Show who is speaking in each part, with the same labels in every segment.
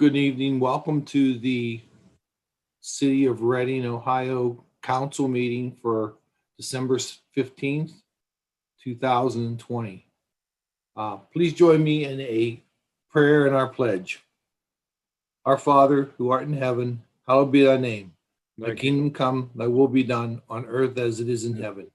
Speaker 1: Good evening. Welcome to the City of Reading, Ohio Council meeting for December 15th, 2020. Please join me in a prayer and our pledge. Our Father, who art in heaven, hallowed be thy name. Thy kingdom come, thy will be done on earth as it is in heaven.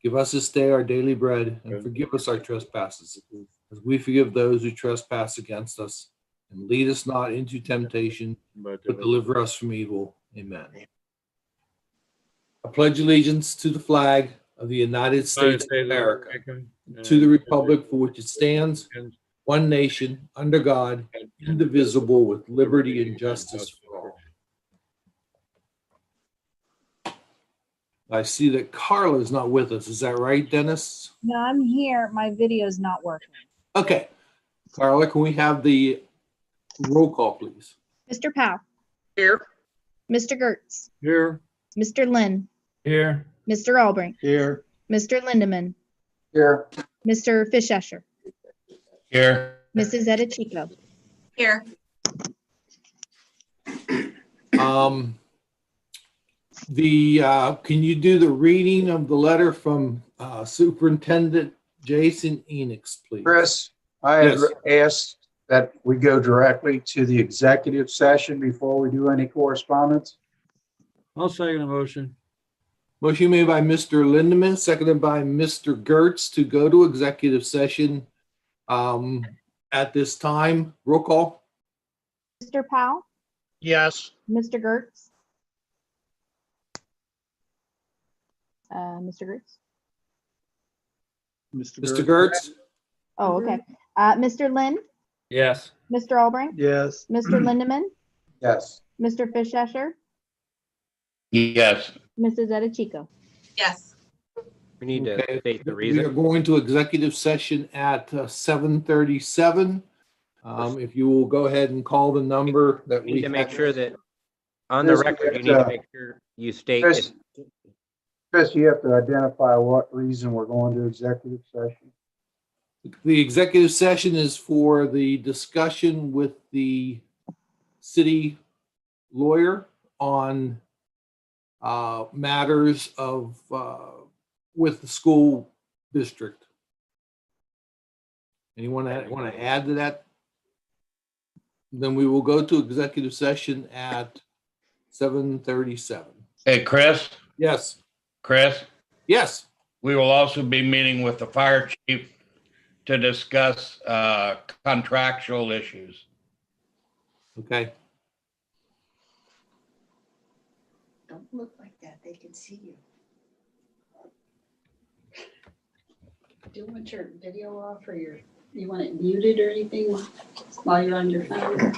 Speaker 1: Give us this day our daily bread, and forgive us our trespasses, as we forgive those who trespass against us. And lead us not into temptation, but deliver us from evil. Amen. I pledge allegiance to the flag of the United States of America, to the republic for which it stands, one nation, under God, indivisible, with liberty and justice for all. I see that Carla is not with us. Is that right, Dennis?
Speaker 2: No, I'm here. My video's not working.
Speaker 1: Okay. Carla, can we have the roll call, please?
Speaker 2: Mr. Powell.
Speaker 3: Here.
Speaker 2: Mr. Gertz.
Speaker 3: Here.
Speaker 2: Mr. Lynn.
Speaker 3: Here.
Speaker 2: Mr. Albrecht.
Speaker 3: Here.
Speaker 2: Mr. Lindeman.
Speaker 3: Here.
Speaker 2: Mr. Fischescher.
Speaker 3: Here.
Speaker 2: Mrs. Edichico.
Speaker 4: Here.
Speaker 1: Can you do the reading of the letter from Superintendent Jason Enix, please?
Speaker 5: Chris, I had asked that we go directly to the executive session before we do any correspondence.
Speaker 3: I'll second the motion.
Speaker 1: Motion made by Mr. Lindeman, seconded by Mr. Gertz to go to executive session at this time. Roll call.
Speaker 2: Mr. Powell.
Speaker 3: Yes.
Speaker 2: Mr. Gertz. Mr. Gertz.
Speaker 1: Mr. Gertz.
Speaker 2: Oh, okay. Mr. Lynn.
Speaker 3: Yes.
Speaker 2: Mr. Albrecht.
Speaker 5: Yes.
Speaker 2: Mr. Lindeman.
Speaker 5: Yes.
Speaker 2: Mr. Fischescher.
Speaker 3: Yes.
Speaker 2: Mrs. Edichico.
Speaker 4: Yes.
Speaker 6: We need to state the
Speaker 1: We are
Speaker 6: reason.
Speaker 1: going to executive session at 7:37. If you will go ahead and call the number that
Speaker 6: We
Speaker 1: we
Speaker 6: need to make
Speaker 1: have.
Speaker 6: sure that on the record, you need to make sure you state it.
Speaker 5: Chris, you have to identify what reason we're going to executive session.
Speaker 1: The executive session is for the discussion with the city lawyer on matters of with the school district. Anyone want to add to that? Then we will go to executive session at 7:37.
Speaker 7: Hey, Chris,
Speaker 1: Yes. Yes.
Speaker 7: we will also be meeting with the fire chief to discuss contractual issues.
Speaker 1: Okay.
Speaker 4: Don't look like that. They can see you. Do you want your video off or you want it muted or anything while you're on your phone?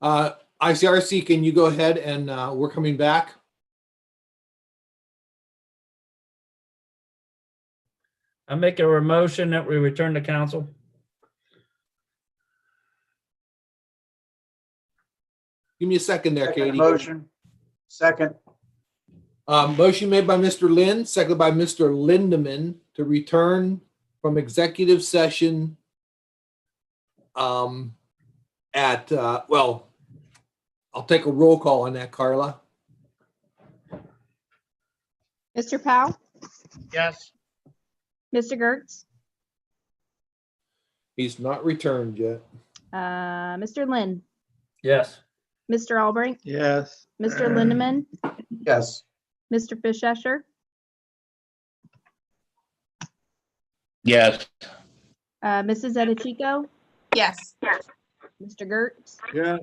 Speaker 1: ICRC, can you go ahead and we're coming back?
Speaker 3: I make a motion that we return to council.
Speaker 1: Give me a second there,
Speaker 5: Second
Speaker 1: Katie.
Speaker 5: motion. Second.
Speaker 1: Motion made by Mr. Lynn, seconded by Mr. Lindeman to return from executive session well, I'll take a roll call on that, Carla.
Speaker 2: Mr. Powell,
Speaker 3: Yes.
Speaker 2: Mr. Gertz,
Speaker 1: He's not returned yet.
Speaker 2: Mr. Lynn,
Speaker 3: Yes.
Speaker 2: Mr. Albrecht,
Speaker 3: Yes.
Speaker 2: Mr. Lindeman,
Speaker 5: Yes.
Speaker 2: Mr. Fischesser,
Speaker 7: Yes.
Speaker 2: Mrs. Edichico,
Speaker 8: Yes.
Speaker 2: Mr. Gertz,
Speaker 3: Yeah.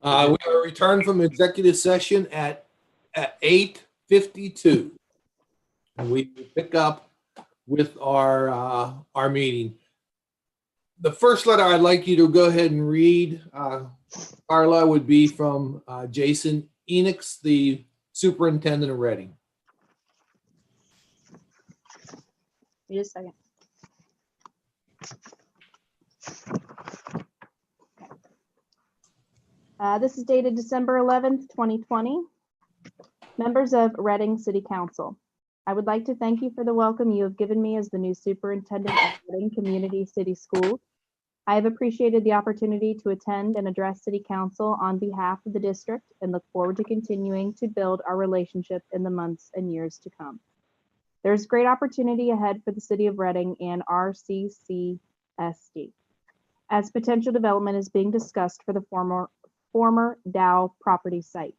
Speaker 1: We have a return from executive session at 8:52. And we pick up with our meeting. The first letter I'd like you to go ahead and read, Carla, would be from Jason Enix, the superintendent of Reading.
Speaker 2: wait a second. This is dated December 11th, 2020. Members of Reading City Council, I would like to thank you for the welcome you have given me as the new superintendent of Reading Community City Schools. I have appreciated the opportunity to attend and address City Council on behalf of the district and look forward to continuing to build our relationship in the months and years to come. There's great opportunity ahead for the City of Reading and RCCSD, as potential development is being discussed for the former Dow property site.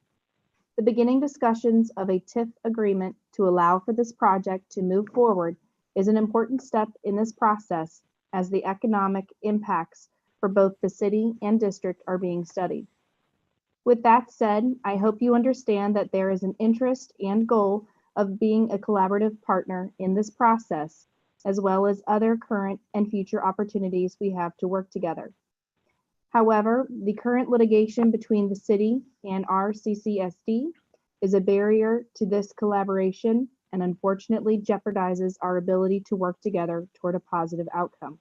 Speaker 2: The beginning discussions of a TIF agreement to allow for this project to move forward is an important step in this process, as the economic impacts for both the city and district are being studied. With that said, I hope you understand that there is an interest and goal of being a collaborative partner in this process, as well as other current and future opportunities we have to work together. However, the current litigation between the city and RCCSD is a barrier to this collaboration and unfortunately jeopardizes our ability to work together toward a positive outcome.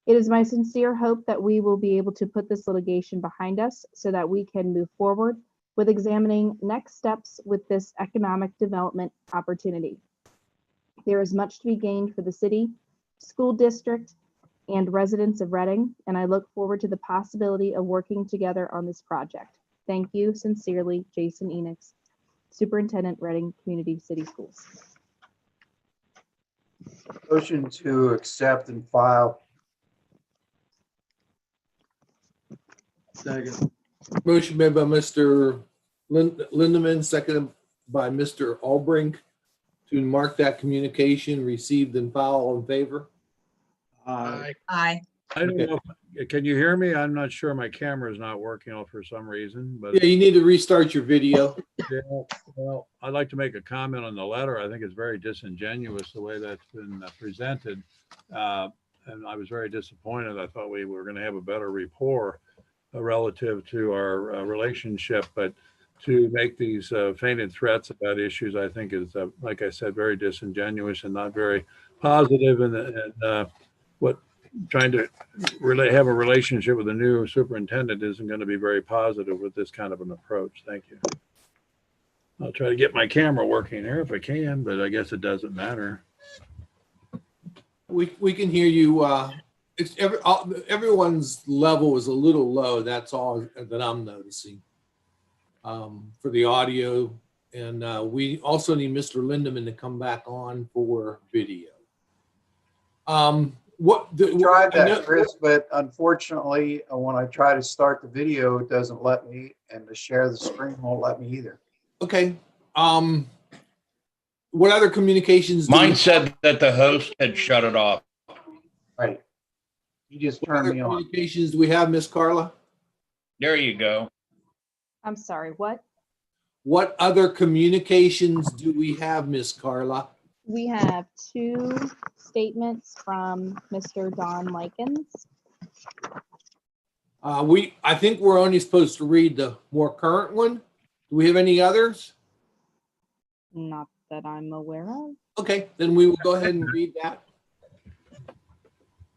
Speaker 2: It is my sincere hope that we will be able to put this litigation behind us so that we can move forward with examining next steps with this economic development opportunity. There is much to be gained for the city, school district, and residents of Reading, and I look forward to the possibility of working together on this project. Thank you sincerely, Jason Enix, Superintendent, Reading Community City Schools.
Speaker 5: Motion to accept and file.
Speaker 3: Second.
Speaker 1: Motion made by Mr. Lindeman, seconded by Mr. Albrecht to mark that communication received and file. All in favor?
Speaker 3: Aye.
Speaker 8: Aye.
Speaker 3: I don't know. Can you hear me? I'm not sure. My camera is not working for some reason, but
Speaker 1: Yeah, you need to restart your video.
Speaker 3: yeah, well, I'd like to make a comment on the letter. I think it's very disingenuous the way that's been presented. And I was very disappointed. I thought we were going to have a better rapport relative to our relationship, but to make these fainted threats about issues, I think is, like I said, very disingenuous and not very positive. And what trying to really have a relationship with a new superintendent isn't going to be very positive with this kind of an approach. Thank you. I'll try to get my camera working here if I can, but I guess it doesn't matter.
Speaker 1: We can hear you. It's everyone's level is a little low. That's all that I'm noticing for the audio. And we also need Mr. Lindeman to come back on for video.
Speaker 5: Tried that, Chris, but unfortunately, when I try to start the video, it doesn't let me, and to share the screen won't let me either.
Speaker 1: Okay. What other communications?
Speaker 7: Mine said that the host had shut it off.
Speaker 5: Right. You just
Speaker 1: What
Speaker 5: turned
Speaker 1: other
Speaker 5: me on.
Speaker 1: communications do we have, Miss Carla?
Speaker 7: There you go.
Speaker 2: I'm sorry, what?
Speaker 1: What other communications do we have, Miss Carla?
Speaker 2: We have two statements from Mr. Don Likens.
Speaker 1: I think we're only supposed to read the more current one. Do we have any others?
Speaker 2: Not that I'm aware of.
Speaker 1: Okay, then we will go ahead and read that.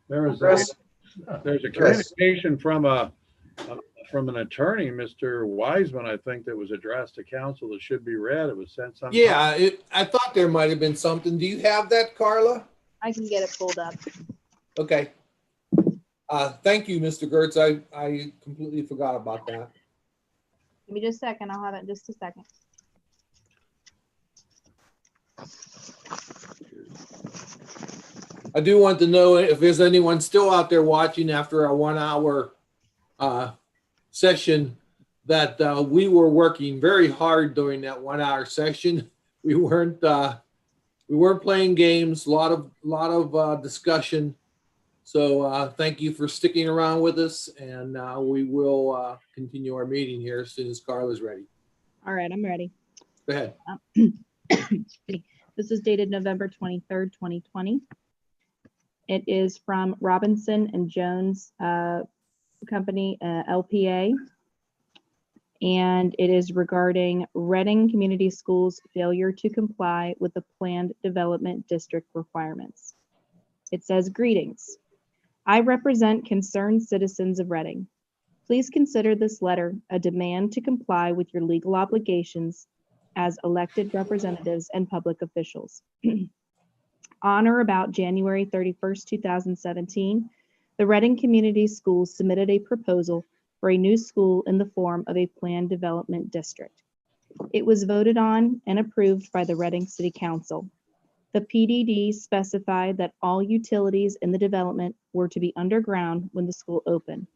Speaker 3: There's
Speaker 5: Chris,
Speaker 3: a
Speaker 5: Chris.
Speaker 3: communication from an attorney, Mr. Wiseman, I think, that was addressed to council that should be read. It was sent sometime.
Speaker 1: Yeah, I thought there might have been something. Do you have that, Carla?
Speaker 2: I can get it pulled up.
Speaker 1: Okay. Thank you, Mr. Gertz. I completely forgot about that.
Speaker 2: Give me just a second. I'll have it in just a second.
Speaker 1: I do want to know if there's anyone still out there watching after our 1 hour session, that we were working very hard during that 1 hour session. We weren't playing games, a lot of discussion. So thank you for sticking around with us, and we will continue our meeting here as soon as Carla's ready.
Speaker 2: All right, I'm ready.
Speaker 1: Go ahead.
Speaker 2: This is dated November 23rd, 2020. It is from Robinson and Jones Company, LPA. And it is regarding Reading Community Schools' failure to comply with the planned development district requirements. It says, "Greetings. I represent concerned citizens of Reading. Please consider this letter a demand to comply with your legal obligations as elected representatives and public officials. On or about January 31st, 2017, the Reading Community Schools submitted a proposal for a new school in the form of a planned development district. It was voted on and approved by the Reading City Council. The PDD specified that all utilities in the development were to be underground when the school opened.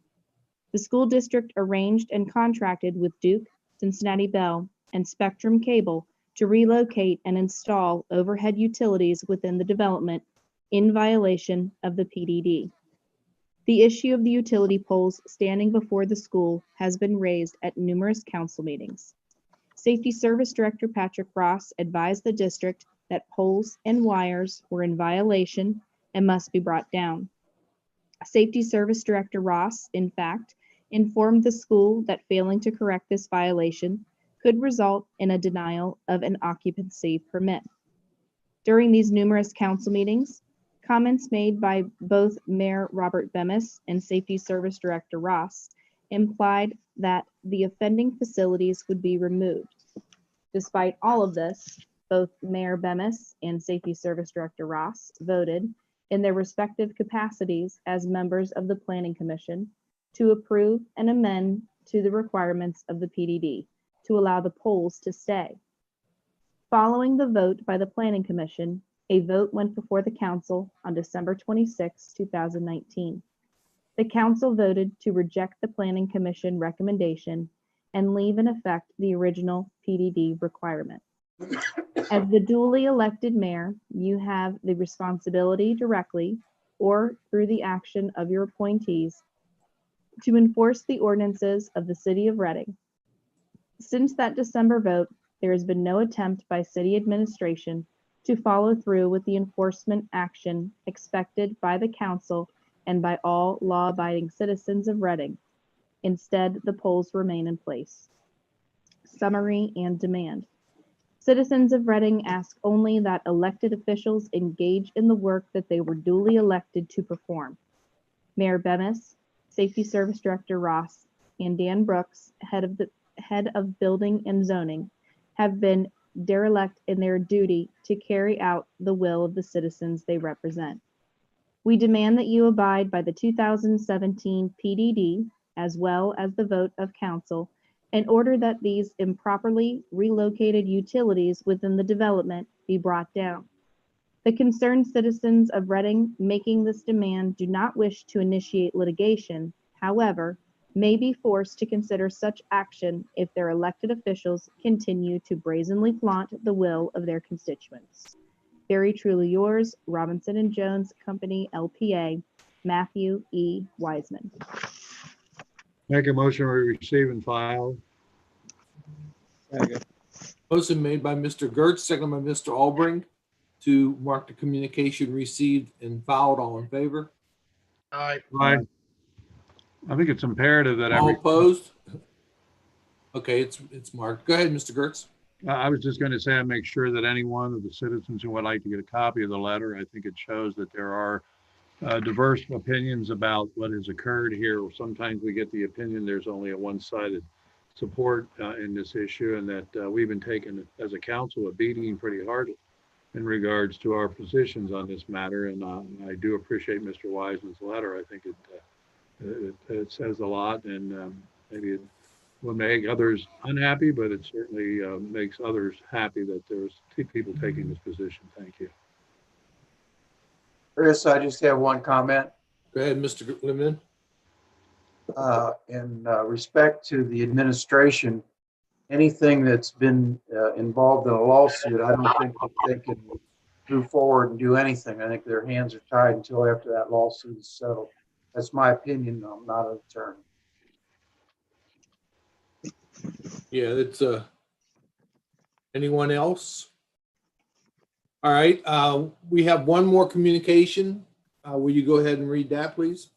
Speaker 2: The school district arranged and contracted with Duke, Cincinnati Bell, and Spectrum Cable to relocate and install overhead utilities within the development in violation of the PDD. The issue of the utility poles standing before the school has been raised at numerous council meetings. Safety Service Director Patrick Ross advised the district that poles and wires were in violation and must be brought down. Safety Service Director Ross, in fact, informed the school that failing to correct this violation could result in a denial of an occupancy permit. During these numerous council meetings, comments made by both Mayor Robert Bemis and Safety Service Director Ross implied that the offending facilities would be removed. Despite all of this, both Mayor Bemis and Safety Service Director Ross voted in their respective capacities as members of the Planning Commission to approve and amend to the requirements of the PDD to allow the poles to stay. Following the vote by the Planning Commission, a vote went before the council on December 26, 2019. The council voted to reject the Planning Commission recommendation and leave in effect the original PDD requirement. As the duly elected mayor, you have the responsibility directly or through the action of your appointees to enforce the ordinances of the city of Reading. Since that December vote, there has been no attempt by city administration to follow through with the enforcement action expected by the council and by all law-abiding citizens of Reading. Instead, the poles remain in place. Summary and demand. Citizens of Reading ask only that elected officials engage in the work that they were duly elected to perform. Mayor Bemis, Safety Service Director Ross, and Dan Brooks, head of Building and Zoning, have been derelict in their duty to carry out the will of the citizens they represent. We demand that you abide by the 2017 PDD as well as the vote of council in order that these improperly relocated utilities within the development be brought down. The concerned citizens of Reading making this demand do not wish to initiate litigation, however, may be forced to consider such action if their elected officials continue to brazenly flaunt the will of their constituents. Very truly yours, Robinson and Jones Company, LPA, Matthew E. Wiseman.
Speaker 3: Make a motion we receive and file.
Speaker 1: Motion made by Mr. Gertz, second by Mr. Albring, to mark the communication received and filed. All in favor?
Speaker 7: Aye.
Speaker 3: Aye. I think it's imperative that
Speaker 1: All opposed? Okay, it's marked. Go ahead, Mr. Gertz.
Speaker 3: I was just going to say, I make sure that any one of the citizens who would like to get a copy of the letter, I think it shows that there are diverse opinions about what has occurred here. Sometimes we get the opinion there's only a one-sided support in this issue, and that we've been taking as a council a beating pretty hard in regards to our positions on this matter. And I do appreciate Mr. Wiseman's letter. I think it says a lot, and maybe it will make others unhappy, but it certainly makes others happy that there's two people taking this position. Thank you.
Speaker 5: Chris, I just have one comment.
Speaker 1: Go ahead, Mr. Limon.
Speaker 5: In respect to the administration, anything that's been involved in a lawsuit, I don't think that they can move forward and do anything. I think their hands are tied until after that lawsuit is settled. That's my opinion. I'm not an attorney.
Speaker 1: Yeah, it's anyone else? All right, we have one more communication. Will you go ahead and read that, please?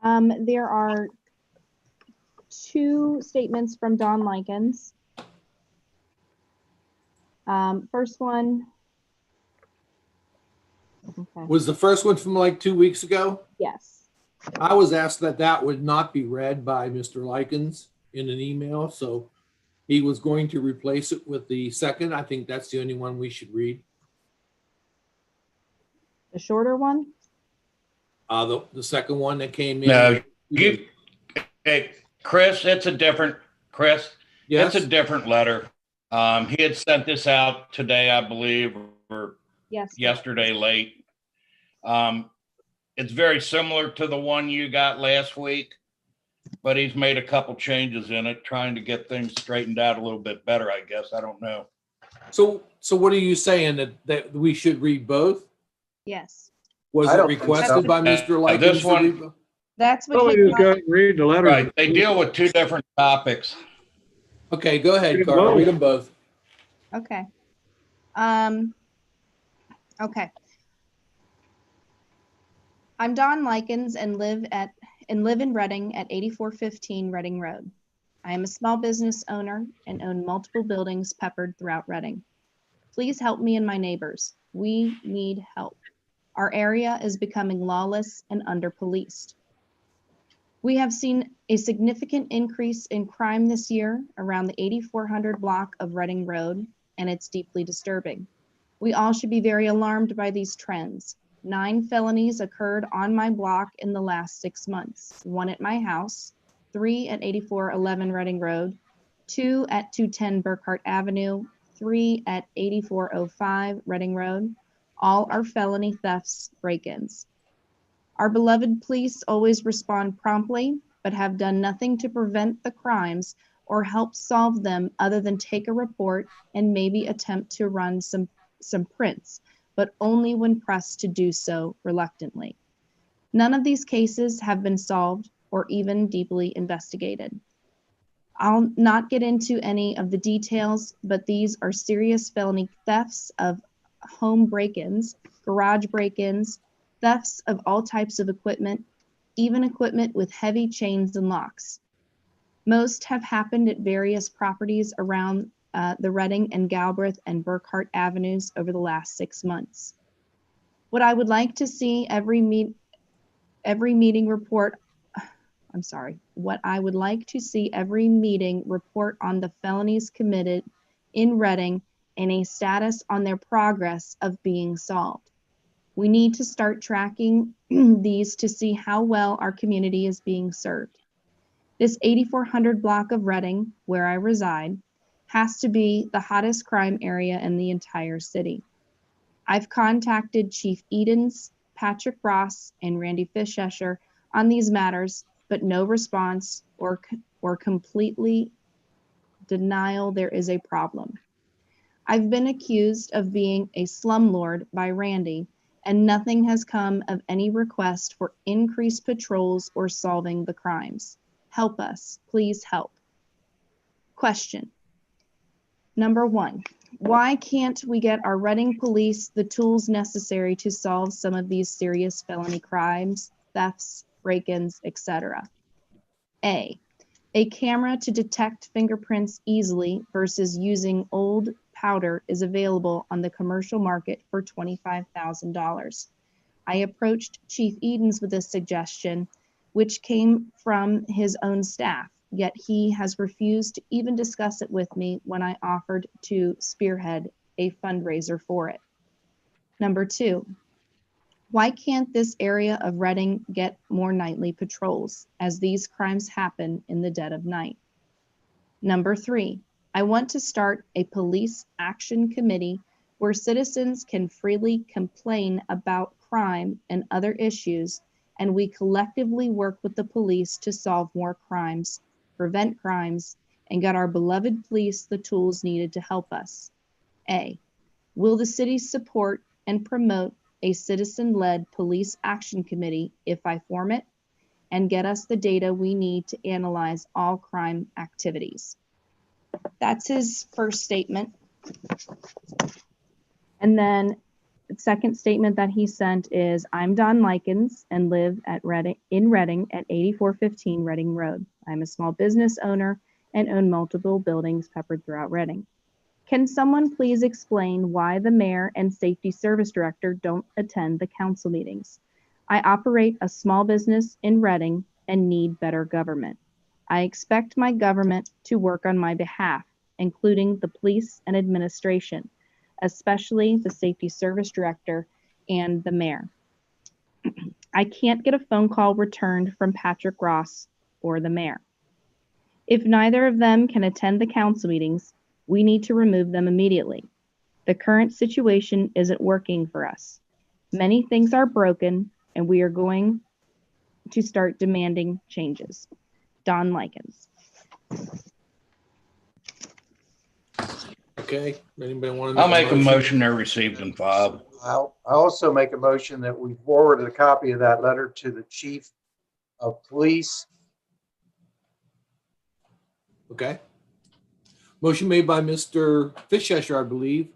Speaker 2: There are two statements from Don Likens. First one. Okay.
Speaker 1: Was the first one from like 2 weeks ago?
Speaker 2: Yes.
Speaker 1: I was asked that would not be read by Mr. Likens in an email, so he was going to replace it with the second. I think that's the only one we should read.
Speaker 2: The shorter one?
Speaker 1: The second one that came in.
Speaker 7: No, hey, Chris, it's a different,
Speaker 1: Yes.
Speaker 7: it's a different letter. He had sent this out today, I believe, or
Speaker 2: Yes.
Speaker 7: yesterday late. It's very similar to the one you got last week, but he's made a couple changes in it, trying to get things straightened out a little bit better, I guess. I don't know.
Speaker 1: So what are you saying, that we should read both?
Speaker 2: Yes.
Speaker 1: Was
Speaker 5: I
Speaker 1: it
Speaker 5: don't think
Speaker 1: requested
Speaker 5: so.
Speaker 1: by Mr. Likens?
Speaker 7: This
Speaker 1: to
Speaker 7: one-
Speaker 1: read both?
Speaker 2: That's
Speaker 3: Well,
Speaker 2: what
Speaker 3: we
Speaker 2: he
Speaker 3: just go and read the letter.
Speaker 7: Right, they deal with two different topics.
Speaker 1: Okay, go ahead,
Speaker 3: Read them
Speaker 1: Carl.
Speaker 3: both.
Speaker 1: Read them both.
Speaker 2: Okay. Okay. I'm Don Likens and live in Reading at 8415 Reading Road. I am a small business owner and own multiple buildings peppered throughout Reading. Please help me and my neighbors. We need help. Our area is becoming lawless and under-policed. We have seen a significant increase in crime this year around the 8400 block of Reading Road, and it's deeply disturbing. We all should be very alarmed by these trends. 9 felonies occurred on my block in the last 6 months. 1 at my house, 3 at 8411 Reading Road, 2 at 210 Burkhart Avenue, 3 at 8405 Reading Road. All are felony thefts, break-ins. Our beloved police always respond promptly, but have done nothing to prevent the crimes or help solve them other than take a report and maybe attempt to run some prints, but only when pressed to do so reluctantly. None of these cases have been solved or even deeply investigated. I'll not get into any of the details, but these are serious felony thefts of home break-ins, garage break-ins, thefts of all types of equipment, even equipment with heavy chains and locks. Most have happened at various properties around the Reading and Galbraith and Burkhart Avenues over the last 6 months. What I would like to see what I would like to see every meeting report on the felonies committed in Reading and a status on their progress of being solved. We need to start tracking these to see how well our community is being served. This 8400 block of Reading, where I reside, has to be the hottest crime area in the entire city. I've contacted Chief Edens, Patrick Ross, and Randy Fischescher on these matters, but no response or completely denial there is a problem. I've been accused of being a slumlord by Randy, and nothing has come of any request for increased patrols or solving the crimes. Help us, please help. Question. Number 1, Why can't we get our Reading police the tools necessary to solve some of these serious felony crimes, thefts, break-ins, etc.? A camera to detect fingerprints easily versus using old powder is available on the commercial market for $25,000. I approached Chief Edens with this suggestion, which came from his own staff, yet he has refused to even discuss it with me when I offered to spearhead a fundraiser for it. Number 2, why can't this area of Reading get more nightly patrols, as these crimes happen in the dead of night? Number 3, I want to start a police action committee where citizens can freely complain about crime and other issues, and we collectively work with the police to solve more crimes, prevent crimes, and get our beloved police the tools needed to help us. A, will the city support and promote a citizen-led police action committee if I form it, and get us the data we need to analyze all crime activities? That's his first statement. And then the second statement that he sent is, I'm Don Likens and live in Reading at 8415 Reading Road. I'm a small business owner and own multiple buildings peppered throughout Reading. Can someone please explain why the mayor and safety service director don't attend the council meetings? I operate a small business in Reading and need better government. I expect my government to work on my behalf, including the police and administration, especially the safety service director and the mayor. I can't get a phone call returned from Patrick Ross or the mayor. If neither of them can attend the council meetings, we need to remove them immediately. The current situation isn't working for us. Many things are broken, and we are going to start demanding changes. Don Likens.
Speaker 1: Okay, anybody want to?
Speaker 7: I'll make a motion they're received and filed.
Speaker 5: I'll also make a motion that we forward a copy of that letter to the chief of police.
Speaker 1: Okay. Motion made by Mr. Fischescher, I believe,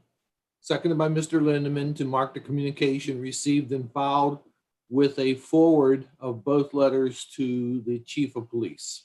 Speaker 1: seconded by Mr. Lindeman to mark the communication received and filed with a forward of both letters to the chief of police.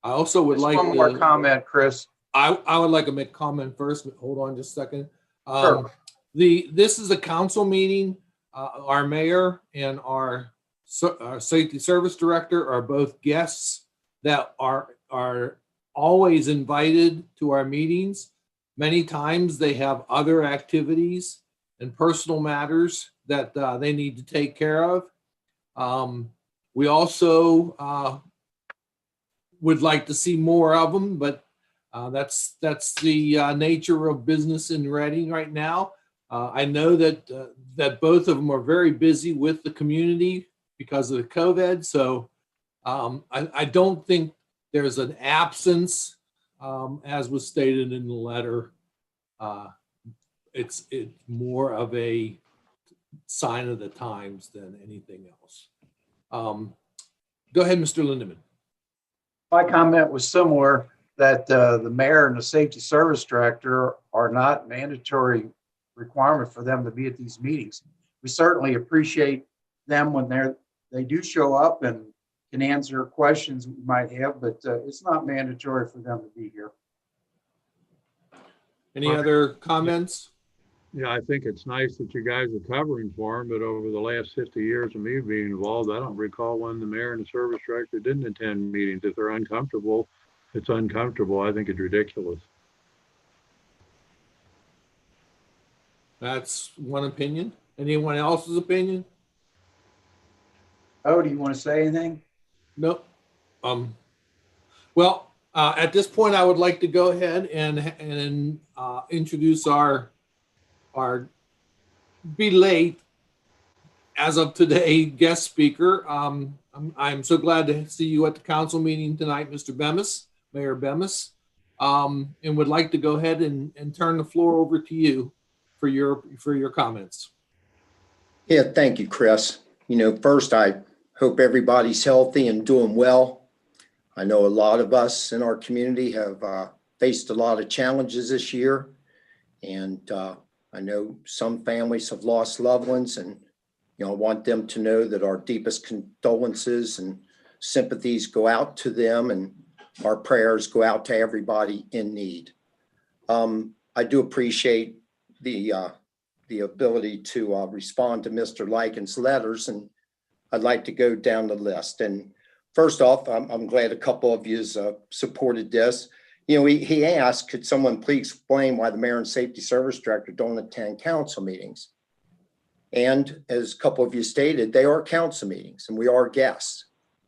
Speaker 1: I also would
Speaker 5: Just
Speaker 1: like
Speaker 5: one more comment, Chris.
Speaker 1: I would like to make a comment first, but hold on just a second.
Speaker 5: Sure.
Speaker 1: This is a council meeting. Our mayor and our safety service director are both guests that are always invited to our meetings. Many times they have other activities and personal matters that they need to take care of. We also would like to see more of them, but that's the nature of business in Reading right now. I know that both of them are very busy with the community because of the COVID. So I don't think there's an absence, as was stated in the letter. It's more of a sign of the times than anything else. Go ahead, Mr. Lindeman.
Speaker 5: My comment was similar, that the mayor and the safety service director are not mandatory requirement for them to be at these meetings. We certainly appreciate them when they do show up and can answer questions we might have, but it's not mandatory for them to be here.
Speaker 1: Any other comments?
Speaker 3: Yeah, I think it's nice that you guys are covering for him, but over the last 50 years of me being involved, I don't recall when the mayor and the service director didn't attend meetings. If they're uncomfortable, it's uncomfortable. I think it's ridiculous.
Speaker 1: That's one opinion. Anyone else's opinion?
Speaker 5: Oh, do you want to say anything?
Speaker 1: Nope. Well, at this point, I would like to go ahead and introduce our be late as of today guest speaker. I'm so glad to see you at the council meeting tonight, Mr. Bemis, Mayor Bemis, and would like to go ahead and turn the floor over to you for your comments.
Speaker 8: Yeah, thank you, Chris. First, I hope everybody's healthy and doing well. I know a lot of us in our community have faced a lot of challenges this year, And I know some families have lost loved ones, and I want them to know that our deepest condolences and sympathies go out to them, and our prayers go out to everybody in need. I do appreciate the ability to respond to Mr. Likens' letters, and I'd like to go down the list. And first off, I'm glad a couple of you supported this. He asked, could someone please explain why the mayor and safety service director don't attend council meetings? And as a couple of you stated, they are council meetings and we are guests.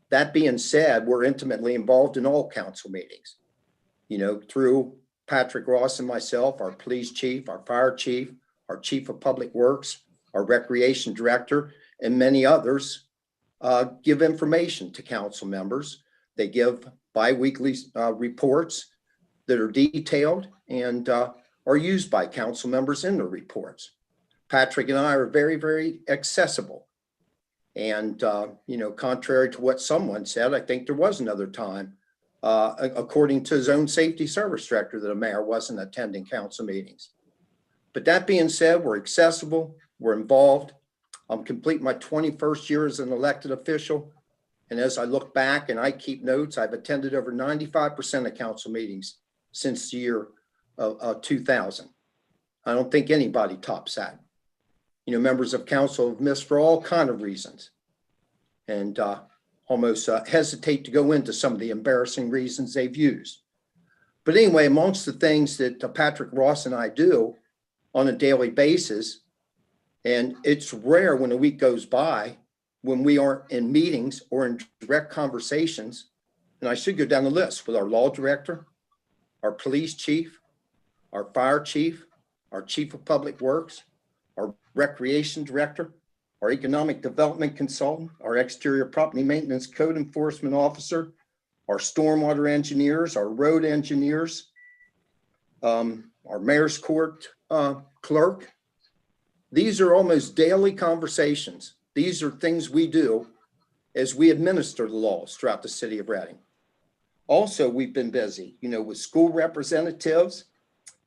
Speaker 8: That being said, we're intimately involved in all council meetings, through Patrick Ross and myself, our police chief, our fire chief, our chief of public works, our recreation director, and many others give information to council members. They give bi-weekly reports that are detailed and are used by council members in their reports. Patrick and I are very, very accessible. And, contrary to what someone said, I think there was another time, according to his own safety service director, that a mayor wasn't attending council meetings. But that being said, we're accessible, we're involved. I'm completing my 21st year as an elected official. And as I look back and I keep notes, I've attended over 95% of council meetings since the year of 2000. I don't think anybody tops that. Members of council have missed for all kinds of reasons, and almost hesitate to go into some of the embarrassing reasons they've used. But anyway, amongst the things that Patrick Ross and I do on a daily basis, and it's rare when a week goes by when we aren't in meetings or in direct conversations, and I should go down the list with our law director, our police chief, our fire chief, our chief of public works, our recreation director, our economic development consultant, our exterior property maintenance code enforcement officer, our stormwater engineers, our road engineers, our mayor's court clerk. These are almost daily conversations. These are things we do as we administer the laws throughout the city of Reading. Also, we've been busy, with school representatives,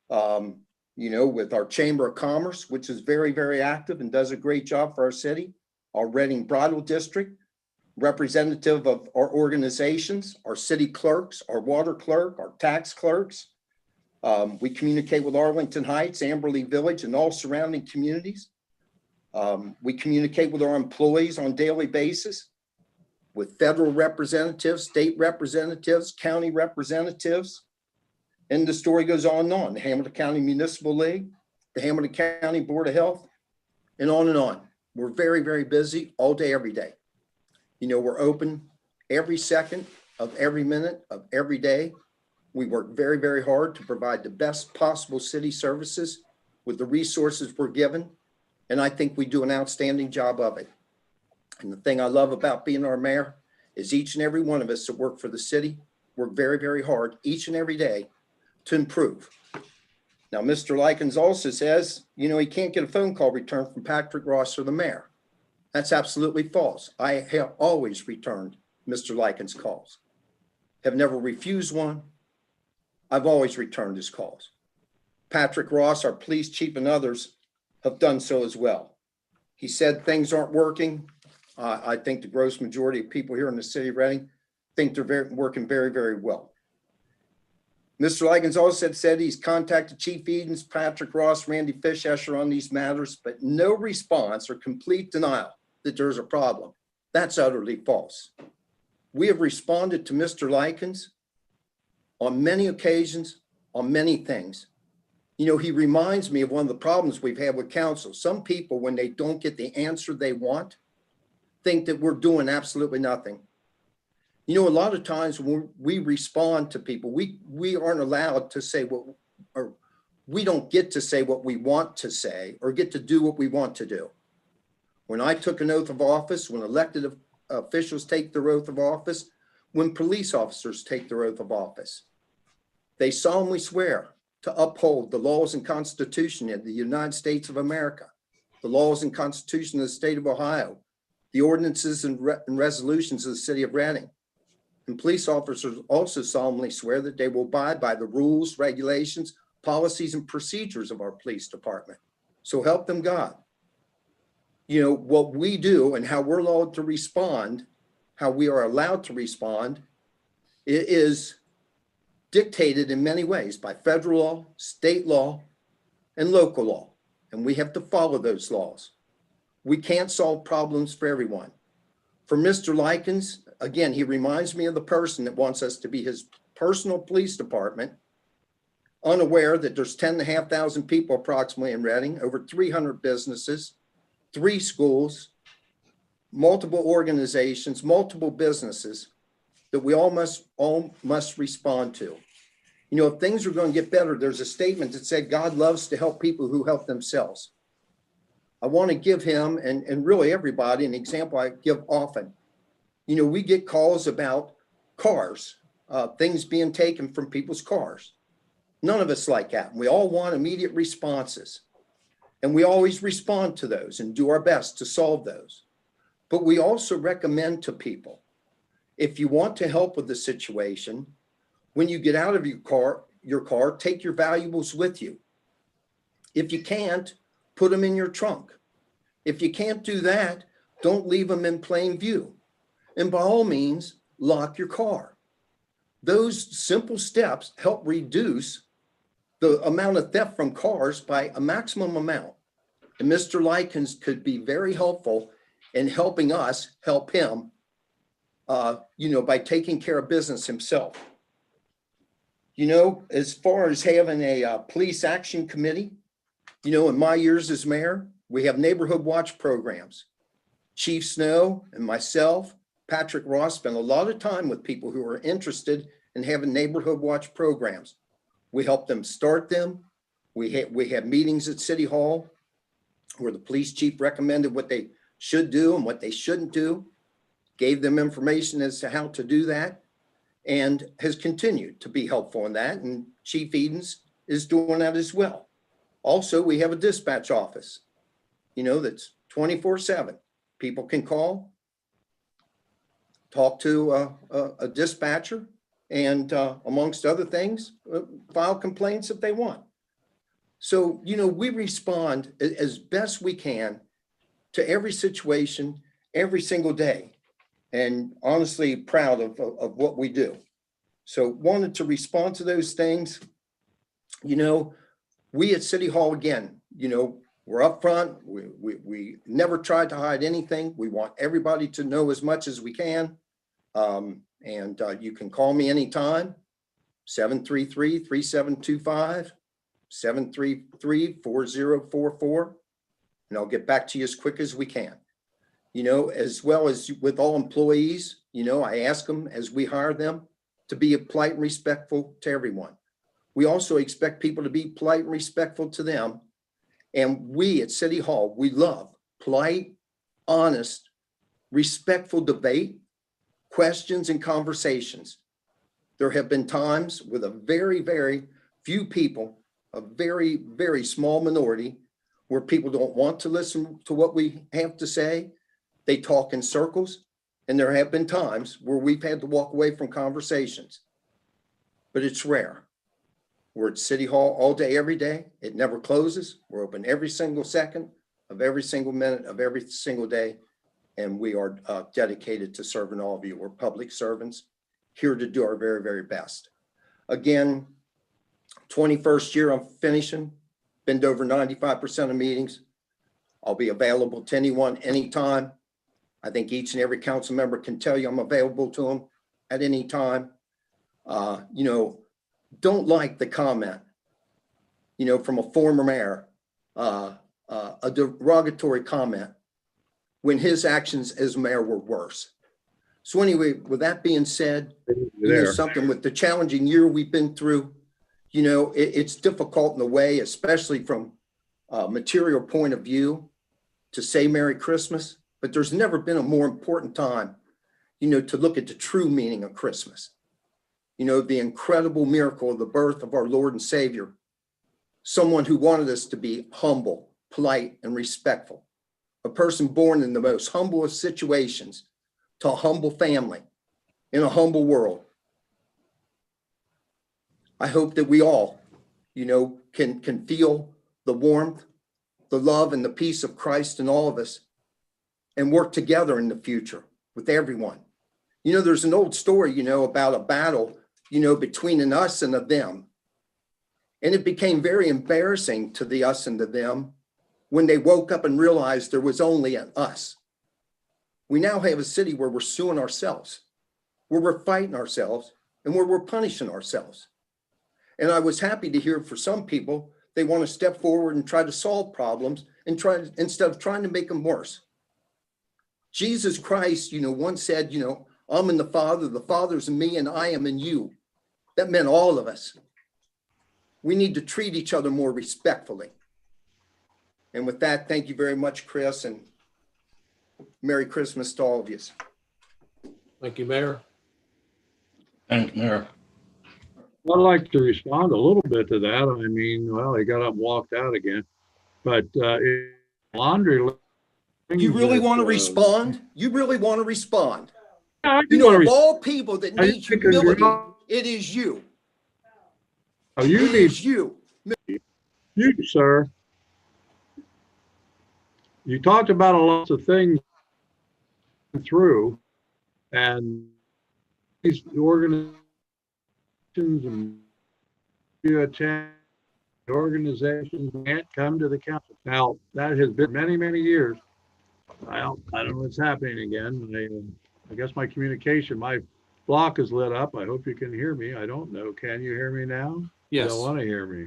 Speaker 8: with our Chamber of Commerce, which is very, very active and does a great job for our city, our Reading Bridal District, representative of our organizations, our city clerks, our water clerk, our tax clerks. We communicate with Arlington Heights, Amberley Village, and all surrounding communities. We communicate with our employees on a daily basis, with federal representatives, state representatives, county representatives. And the story goes on and on. The Hamilton County Municipal League, the Hamilton County Board of Health, and on and on. We're very, very busy all day, every day. We're open every second of every minute of every day. We work very, very hard to provide the best possible city services with the resources we're given. And I think we do an outstanding job of it. And the thing I love about being our mayor is each and every one of us that work for the city work very, very hard each and every day to improve. Now, Mr. Likens also says, he can't get a phone call returned from Patrick Ross or the mayor. That's absolutely false. I have always returned Mr. Likens' calls. Have never refused one. I've always returned his calls. Patrick Ross, our police chief, and others have done so as well. He said things aren't working. I think the gross majority of people here in the city of Reading think they're working very, very well. Mr. Likens also said he's contacted Chief Edens, Patrick Ross, Randy Fishesher on these matters, but no response or complete denial that there's a problem. That's utterly false. We have responded to Mr. Likens on many occasions, on many things. He reminds me of one of the problems we've had with council. Some people, when they don't get the answer they want, think that we're doing absolutely nothing. A lot of times when we respond to people, we aren't allowed to say or we don't get to say what we want to say or get to do what we want to do. When I took an oath of office, when elected officials take their oath of office, when police officers take their oath of office, they solemnly swear to uphold the laws and Constitution of the United States of America, the laws and Constitution of the state of Ohio, the ordinances and resolutions of the city of Reading. And police officers also solemnly swear that they will abide by the rules, regulations, policies and procedures of our police department. So help them God. You know, what we do and how we're allowed to respond, how we are allowed to respond, is dictated in many ways by federal law, state law, and local law. And we have to follow those laws. We can't solve problems for everyone. For Mr. Likens, again, he reminds me of the person that wants us to be his personal police department, unaware that there's 10,500 people approximately in Reading, over 300 businesses, 3 schools, multiple organizations, multiple businesses that we all must respond to. You know, if things are going to get better, there's a statement that said God loves to help people who help themselves. I want to give him and really everybody an example I give often. You know, we get calls about cars, things being taken from people's cars. None of us like that. We all want immediate responses. And we always respond to those and do our best to solve those. But we also recommend to people, if you want to help with the situation, when you get out of your car, take your valuables with you. If you can't, put them in your trunk. If you can't do that, don't leave them in plain view. And by all means, lock your car. Those simple steps help reduce the amount of theft from cars by a maximum amount. And Mr. Likens could be very helpful in helping us help him, you know, by taking care of business himself. You know, as far as having a police action committee, you know, in my years as mayor, we have neighborhood watch programs. Chief Snow and myself, Patrick Ross, spent a lot of time with people who are interested in having neighborhood watch programs. We help them start them. We have meetings at City Hall where the police chief recommended what they should do and what they shouldn't do, gave them information as to how to do that, and has continued to be helpful in that. And Chief Edens is doing that as well. Also, we have a dispatch office, you know, that's 24/7. People can call, talk to a dispatcher, and amongst other things, file complaints if they want. So, you know, we respond as best we can to every situation, every single day, and honestly proud of what we do. So wanted to respond to those things. You know, we at City Hall, again, you know, we're upfront. We never tried to hide anything. We want everybody to know as much as we can. And you can call me anytime, 733-3725, 733-4044, and I'll get back to you as quick as we can. You know, as well as with all employees, you know, I ask them as we hire them to be polite and respectful to everyone. We also expect people to be polite and respectful to them. And we at City Hall, we love polite, honest, respectful debate, questions, and conversations. There have been times with a very, very few people, a very, very small minority, where people don't want to listen to what we have to say. They talk in circles, and there have been times where we've had to walk away from conversations, but it's rare. We're at City Hall all day, every day. It never closes. We're open every single second of every single minute of every single day. And we are dedicated to serving all of you. We're public servants here to do our very, very best. Again, 21st year I'm finishing, been to over 95% of meetings. I'll be available to anyone, anytime. I think each and every council member can tell you I'm available to them at any time. You know, don't like the comment, you know, from a former mayor, a derogatory comment when his actions as mayor were worse. So anyway, with that being said, you know, something with the challenging year we've been through, you know, it's difficult in a way, especially from a material point of view, to say Merry Christmas, but there's never been a more important time, you know, to look at the true meaning of Christmas. You know, the incredible miracle of the birth of our Lord and Savior, someone who wanted us to be humble, polite, and respectful, a person born in the most humblest situations to a humble family in a humble world. I hope that we all can feel the warmth, the love, and the peace of Christ in all of us and work together in the future with everyone. There's an old story, about a battle, between an us and a them. And it became very embarrassing to the us and the them when they woke up and realized there was only an us. We now have a city where we're suing ourselves, where we're fighting ourselves, and where we're punishing ourselves. And I was happy to hear for some people, they want to step forward and try to solve problems and instead of trying to make them worse. Jesus Christ, once said, I'm in the Father's in me, and I am in you. That meant all of us. We need to treat each other more respectfully. And with that, thank you very much, Chris, and Merry Christmas to all of you.
Speaker 1: Thank you, Mayor.
Speaker 7: Thanks, Mayor.
Speaker 3: I'd like to respond a little bit to that. I mean, well, he got up and walked out again, but laundry.
Speaker 8: You really want to respond? You really want to respond?
Speaker 3: I
Speaker 8: Of all people that need humility, it is you.
Speaker 3: Oh, you
Speaker 8: It
Speaker 3: need
Speaker 8: is you.
Speaker 3: you, sir. You talked about a lot of things through, and these organizations and you attend organizations can't come to the council. Now, that has been many, many years. I don't know what's happening again. I guess my communication, my block is lit up. I hope you can hear me. I don't know. Can you hear me now? You
Speaker 1: Yes.
Speaker 3: don't want to hear me.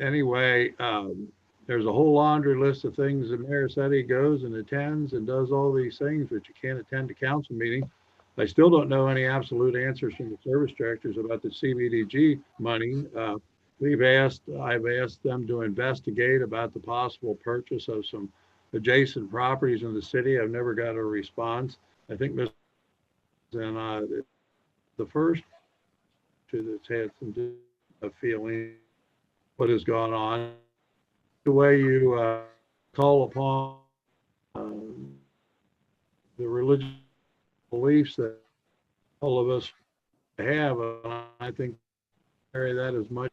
Speaker 3: Anyway, there's a whole laundry list of things the mayor said he goes and attends and does all these things, but you can't attend a council meeting. I still don't know any absolute answers from the service directors about the CBDG money. I've asked them to investigate about the possible purchase of some adjacent properties in the city. I've never got a response. I think Ms. and the first that's had some feeling what has gone on. The way you call upon the religious beliefs that all of us have, I think carry that as much.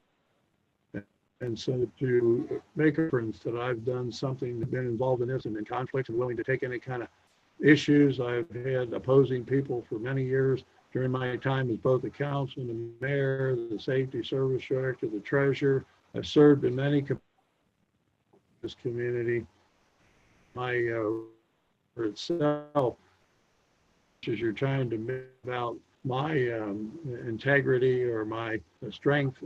Speaker 3: And so to make a difference that I've done something, been involved in this and in conflicts and willing to take any kind of issues. I've had opposing people for many years during my time as both the councilman, the mayor, the safety service director, the treasurer. I've served in many this community. My for itself, as you're trying to make about my integrity or my strength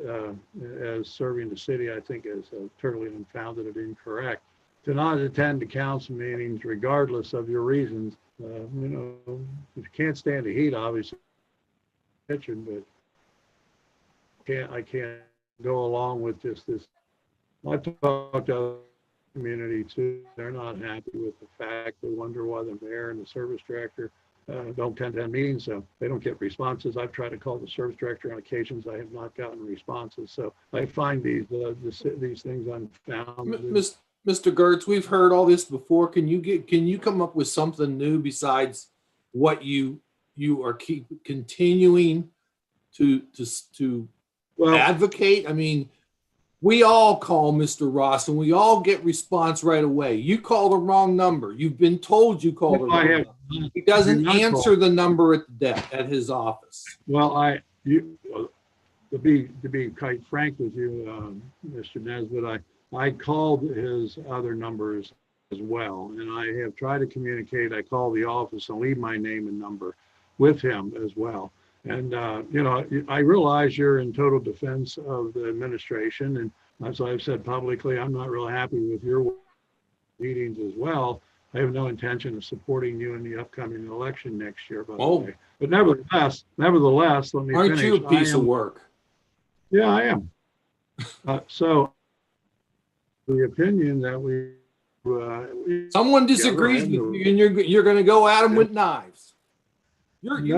Speaker 3: as serving the city, I think is totally unfounded and incorrect. To not attend the council meetings, regardless of your reasons, if you can't stand the heat, obviously, kitchen, but I can't go along with just this. I talked to other community too. They're not happy with the fact. They wonder why the mayor and the service director don't attend meetings, so they don't get responses. I've tried to call the service director on occasions. I have not gotten responses. So I find these things unfounded.
Speaker 1: Mr. Gertz, we've heard all this before. Can you come up with something new besides what you are continuing to advocate? I mean, we all call Mr. Ross and we all get response right away. You call the wrong number. You've been told you call the wrong number. He doesn't answer the number at his office.
Speaker 3: Well, to be quite frank with you, Mr. Nesbitt, I called his other numbers as well, and I have tried to communicate. I call the office and leave my name and number with him as well. And, I realize you're in total defense of the administration. And as I've said publicly, I'm not really happy with your meetings as well. I have no intention of supporting you in the upcoming election next year, by the way. But nevertheless, let me finish.
Speaker 1: Aren't you a piece of work?
Speaker 3: Yeah, I am. So the opinion that we
Speaker 1: someone disagrees with you and you're going to go at them with knives. You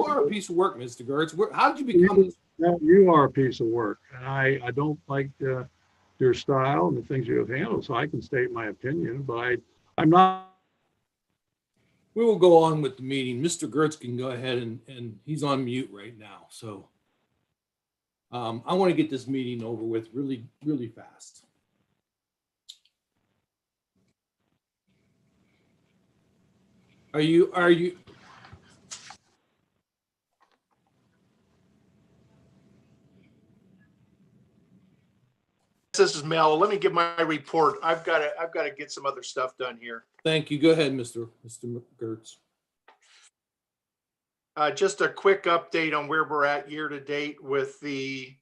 Speaker 1: are a piece of work, Mr. Gertz. How did you become this?
Speaker 3: You are a piece of work, and I don't like your style and the things you have handled, so I can state my opinion, but I'm not.
Speaker 1: We will go on with the meeting. Mr. Gertz can go ahead and he's on mute right now. So I want to get this meeting over with really, really fast. Are you?
Speaker 9: This is Mel. Let me give my report. I've got to get some other stuff done here.
Speaker 1: Thank you. Go ahead, Mr. Gertz.
Speaker 9: Just a quick update on where we're at year to date with the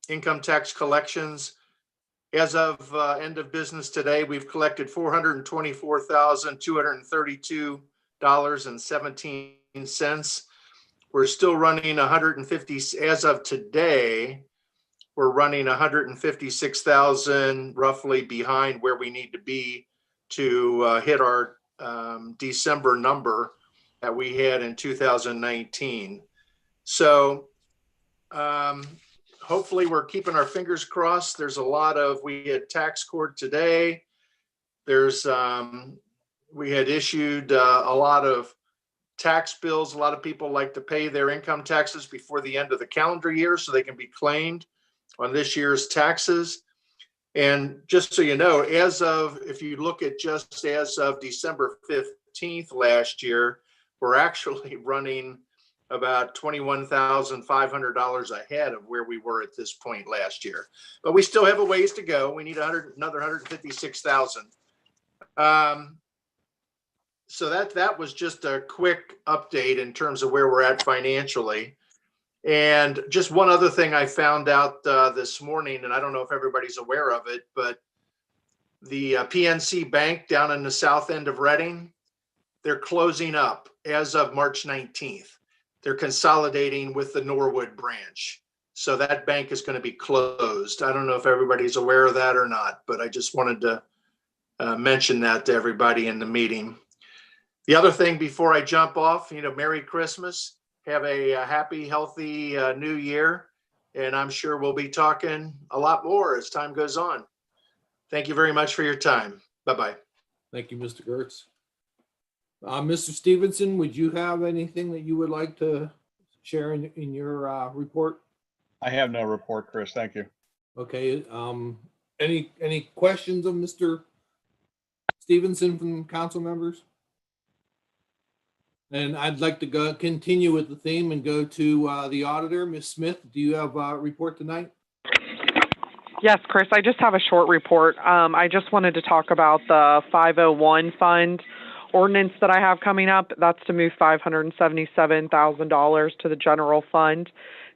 Speaker 9: income tax collections. As of end of business today, we've collected $424,232.17. We're still running 150 as of today. We're running 156,000 roughly behind where we need to be to hit our December number that we had in 2019. So hopefully we're keeping our fingers crossed. There's a lot of, we had tax court today. There's, we had issued a lot of tax bills. A lot of people like to pay their income taxes before the end of the calendar year so they can be claimed on this year's taxes. And just so you know, as of, if you look at just as of December 15th last year, we're actually running about $21,500 ahead of where we were at this point last year. But we still have a ways to go. We need another 156,000. So that was just a quick update in terms of where we're at financially. And just one other thing I found out this morning, and I don't know if everybody's aware of it, but the PNC Bank down in the south end of Reading, they're closing up as of March 19th. They're consolidating with the Norwood branch. So that bank is going to be closed. I don't know if everybody's aware of that or not, but I just wanted to mention that to everybody in the meeting. The other thing before I jump off, Merry Christmas. Have a happy, healthy new year. And I'm sure we'll be talking a lot more as time goes on. Thank you very much for your time. Bye-bye.
Speaker 1: Thank you, Mr. Gertz. Mr. Stevenson, would you have anything that you would like to share in your report?
Speaker 3: I have no report, Chris. Thank you.
Speaker 1: Okay. Any questions of Mr. Stevenson from council members? And I'd like to continue with the theme and go to the auditor. Ms. Smith, do you have a report tonight?
Speaker 10: Yes, Chris, I just have a short report. I just wanted to talk about the 501 fund ordinance that I have coming up. That's to move $577,000 to the general fund.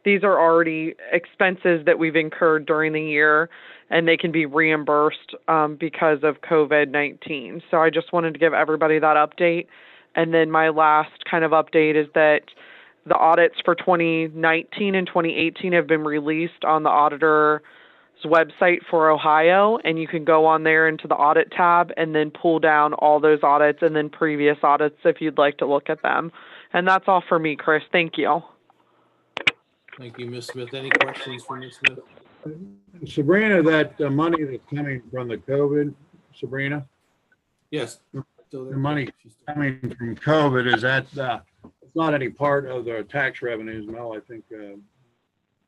Speaker 10: These are already expenses that we've incurred during the year, and they can be reimbursed because of COVID-19. So I just wanted to give everybody that update. And then my last kind of update is that the audits for 2019 and 2018 have been released on the auditor's website for Ohio, and you can go on there into the audit tab and then pull down all those audits and then previous audits if you'd like to look at them. And that's all for me, Chris. Thank you.
Speaker 1: Thank you, Ms. Smith. Any questions for Ms. Smith?
Speaker 3: Sabrina, that money that's coming from the COVID, Sabrina?
Speaker 1: Yes.
Speaker 3: The money coming from COVID, is that it's not any part of the tax revenues, Mel, I think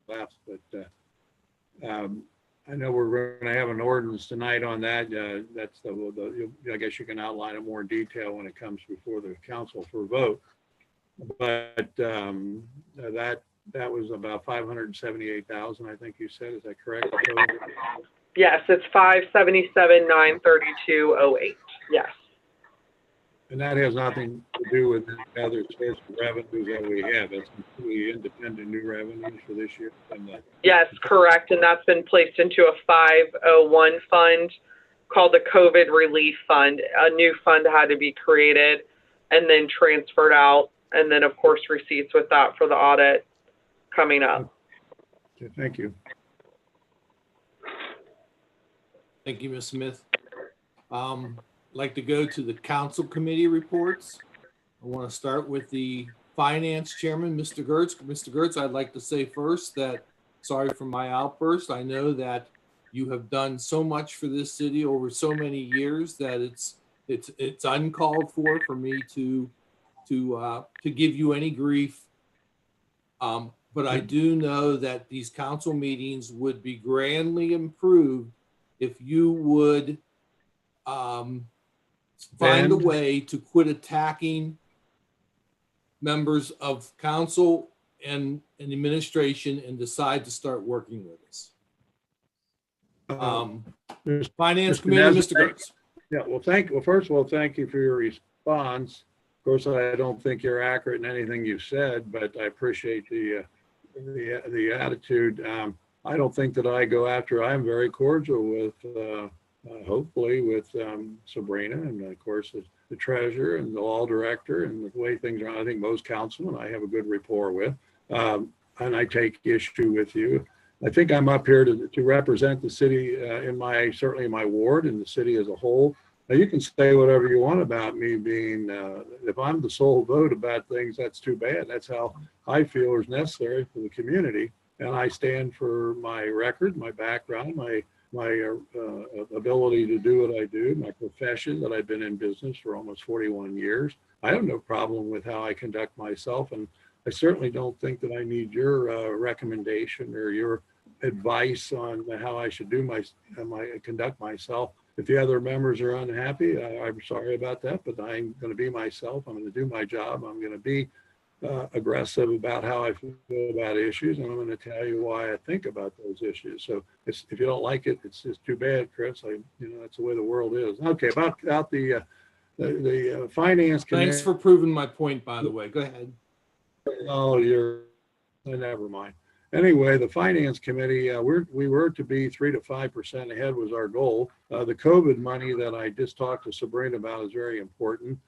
Speaker 3: left, but I know we're going to have an ordinance tonight on that. That's I guess you can outline it more in detail when it comes before the council for a vote. But that was about 578,000, I think you said. Is that correct?
Speaker 10: Yes, it's 577,932.08. Yes.
Speaker 3: And that has nothing to do with the other source of revenues that we have. It's completely independent new revenues for this year.
Speaker 10: Yes, correct. And that's been placed into a 501 fund called the COVID Relief Fund. A new fund had to be created and then transferred out. And then, of course, receipts with that for the audit coming up.
Speaker 3: Okay, thank you.
Speaker 1: Thank you, Ms. Smith. Like to go to the council committee reports. I want to start with the finance chairman, Mr. Gertz. Mr. Gertz, I'd like to say first that sorry for my outburst. I know that you have done so much for this city over so many years that it's uncalled for me to give you any grief. But but I do know that these council meetings would be grandly improved if you would find a
Speaker 3: Bend.
Speaker 1: way to quit attacking members of council and administration and decide to start working with us.
Speaker 3: There's-
Speaker 1: Finance
Speaker 3: Mr.
Speaker 1: Committee,
Speaker 3: Nesbitt.
Speaker 1: Mr. Gertz.
Speaker 3: Yeah, well, first of all, thank you for your response. Of course, I don't think you're accurate in anything you said, but I appreciate the attitude. I don't think that I go after, I'm very cordial with, hopefully with Sabrina and of course the treasurer and the law director and the way things are. I think most councilmen I have a good rapport with, and I take issue with you. I think I'm up here to represent the city certainly in my ward and the city as a whole. Now you can say whatever you want about me being, if I'm the sole vote about things, that's too bad. That's how I feel is necessary for the community. And I stand for my record, my background, my ability to do what I do, my profession that I've been in business for almost 41 years. I have no problem with how I conduct myself. And I certainly don't think that I need your recommendation or your advice on how I should do conduct myself. If the other members are unhappy, I'm sorry about that, but I'm going to be myself. I'm going to do my job. I'm going to be aggressive about how I feel about issues, and I'm going to tell you why I think about those issues. So if you don't like it, it's just too bad, Chris. That's the way the world is. Okay, about the finance committee.
Speaker 1: Thanks for proving my point, by the way. Go ahead.
Speaker 3: Oh, never mind. Anyway, the finance committee, we were to be 3 to 5% ahead was our goal. The COVID money that I just talked to Sabrina about is very important.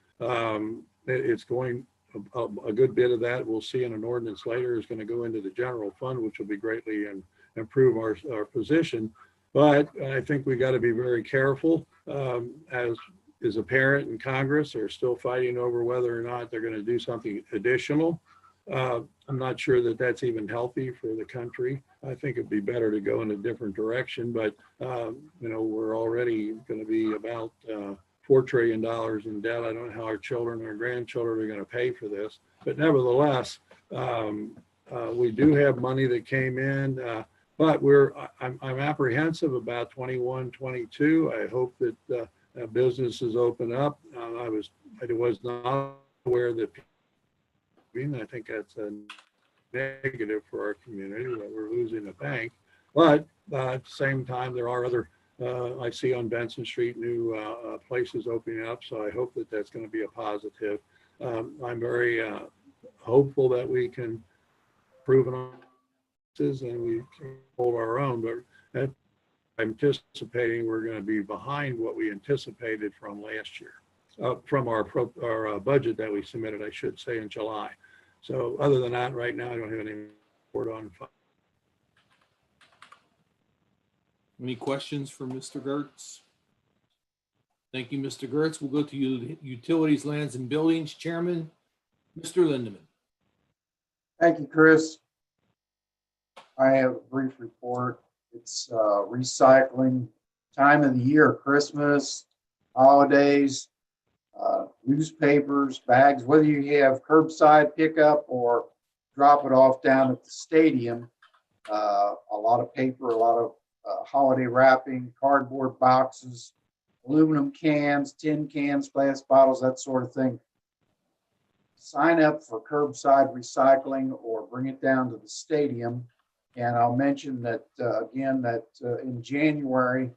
Speaker 3: It's going, a good bit of that we'll see in an ordinance later is going to go into the general fund, which will be greatly improve our position. But I think we got to be very careful, as is apparent in Congress. They're still fighting over whether or not they're going to do something additional. I'm not sure that that's even healthy for the country. I think it'd be better to go in a different direction, but we're already going to be about $4 trillion in debt. I don't know how our children, our grandchildren are going to pay for this, but nevertheless, we do have money that came in, but I'm apprehensive about 21, 22. I hope that businesses open up. I was not aware that I think that's a negative for our community that we're losing a bank. But at the same time, there are other, I see on Benson Street, new places opening up. So I hope that that's going to be a positive. I'm very hopeful that we can prove it on and we can hold our own. But I'm anticipating we're going to be behind what we anticipated from last year. From our budget that we submitted, I should say, in July. So other than that, right now, I don't have any report on.
Speaker 1: Any questions for Mr. Gertz? Thank you, Mr. Gertz. We'll go to Utilities, Lands, and Buildings Chairman, Mr. Lindeman.
Speaker 5: Thank you, Chris. I have a brief report. It's recycling time of the year, Christmas, holidays, newspapers, bags, whether you have curbside pickup or drop it off down at the stadium. A lot of paper, a lot of holiday wrapping, cardboard boxes, aluminum cans, tin cans, glass bottles, that sort of thing. Sign up for curbside recycling or bring it down to the stadium. And I'll mention that again, that in January,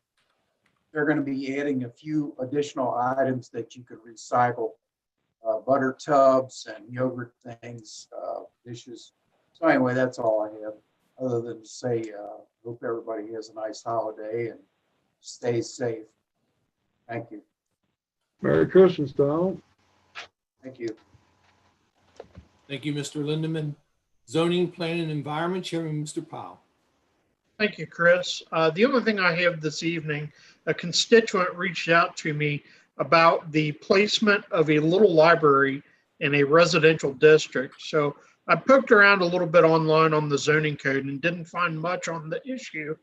Speaker 5: they're going to be adding a few additional items that you could recycle, butter tubs and yogurt things, dishes. So anyway, that's all I have, other than to say, hope everybody has a nice holiday and stays safe. Thank you.
Speaker 3: Merry Christmas, Donald.
Speaker 5: Thank you.
Speaker 1: Thank you, Mr. Lindeman. Zoning, Plan, and Environment Chairman, Mr. Powell.
Speaker 11: Thank you, Chris. The only thing I have this evening, a constituent reached out to me about the placement of a little library in a residential district. So I poked around a little bit online on the zoning code and didn't find much on the issue.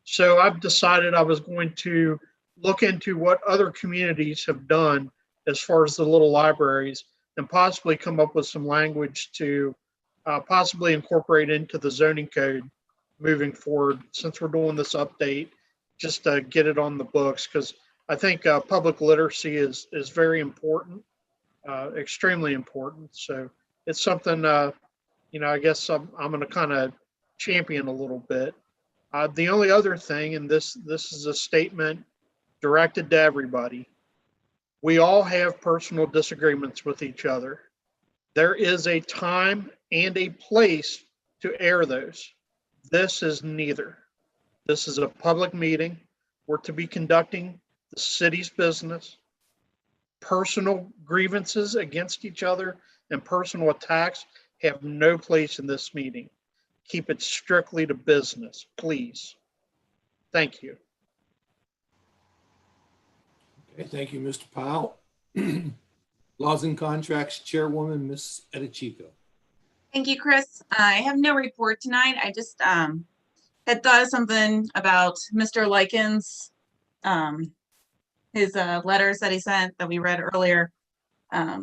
Speaker 11: So I've decided I was going to look into what other communities have done as far as the little libraries and possibly come up with some language to possibly incorporate into the zoning code moving forward, since we're doing this update, just to get it on the books, because I think public literacy is very important, extremely important. So it's something, I guess I'm going to kind of champion a little bit. The only other thing, and this is a statement directed to everybody, we all have personal disagreements with each other. There is a time and a place to air those. This is neither. This is a public meeting. We're to be conducting the city's business. Personal grievances against each other and personal attacks have no place in this meeting. Keep it strictly to business, please. Thank you.
Speaker 1: Okay, thank you, Mr. Powell. Laws and Contracts Chairwoman, Ms. Edichico.
Speaker 12: Thank you, Chris. I have no report tonight. I just had thought of something about Mr. Likens, his letters that he sent that we read earlier. I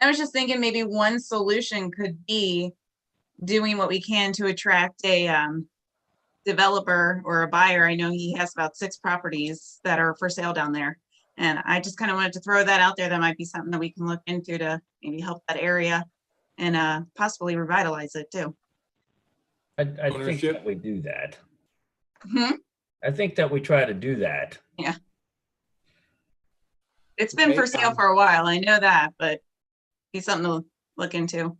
Speaker 12: was just thinking maybe one solution could be doing what we can to attract a developer or a buyer. I know he has about 6 properties that are for sale down there. And I just kind of wanted to throw that out there. That might be something that we can look into to maybe help that area and possibly revitalize it too.
Speaker 13: I think
Speaker 1: Ownership.
Speaker 13: that we do that.
Speaker 12: Hmm?
Speaker 13: I think that we try to do that.
Speaker 12: Yeah. It's been
Speaker 1: Okay,
Speaker 12: for sale for a while. I know that, but it's something to look into.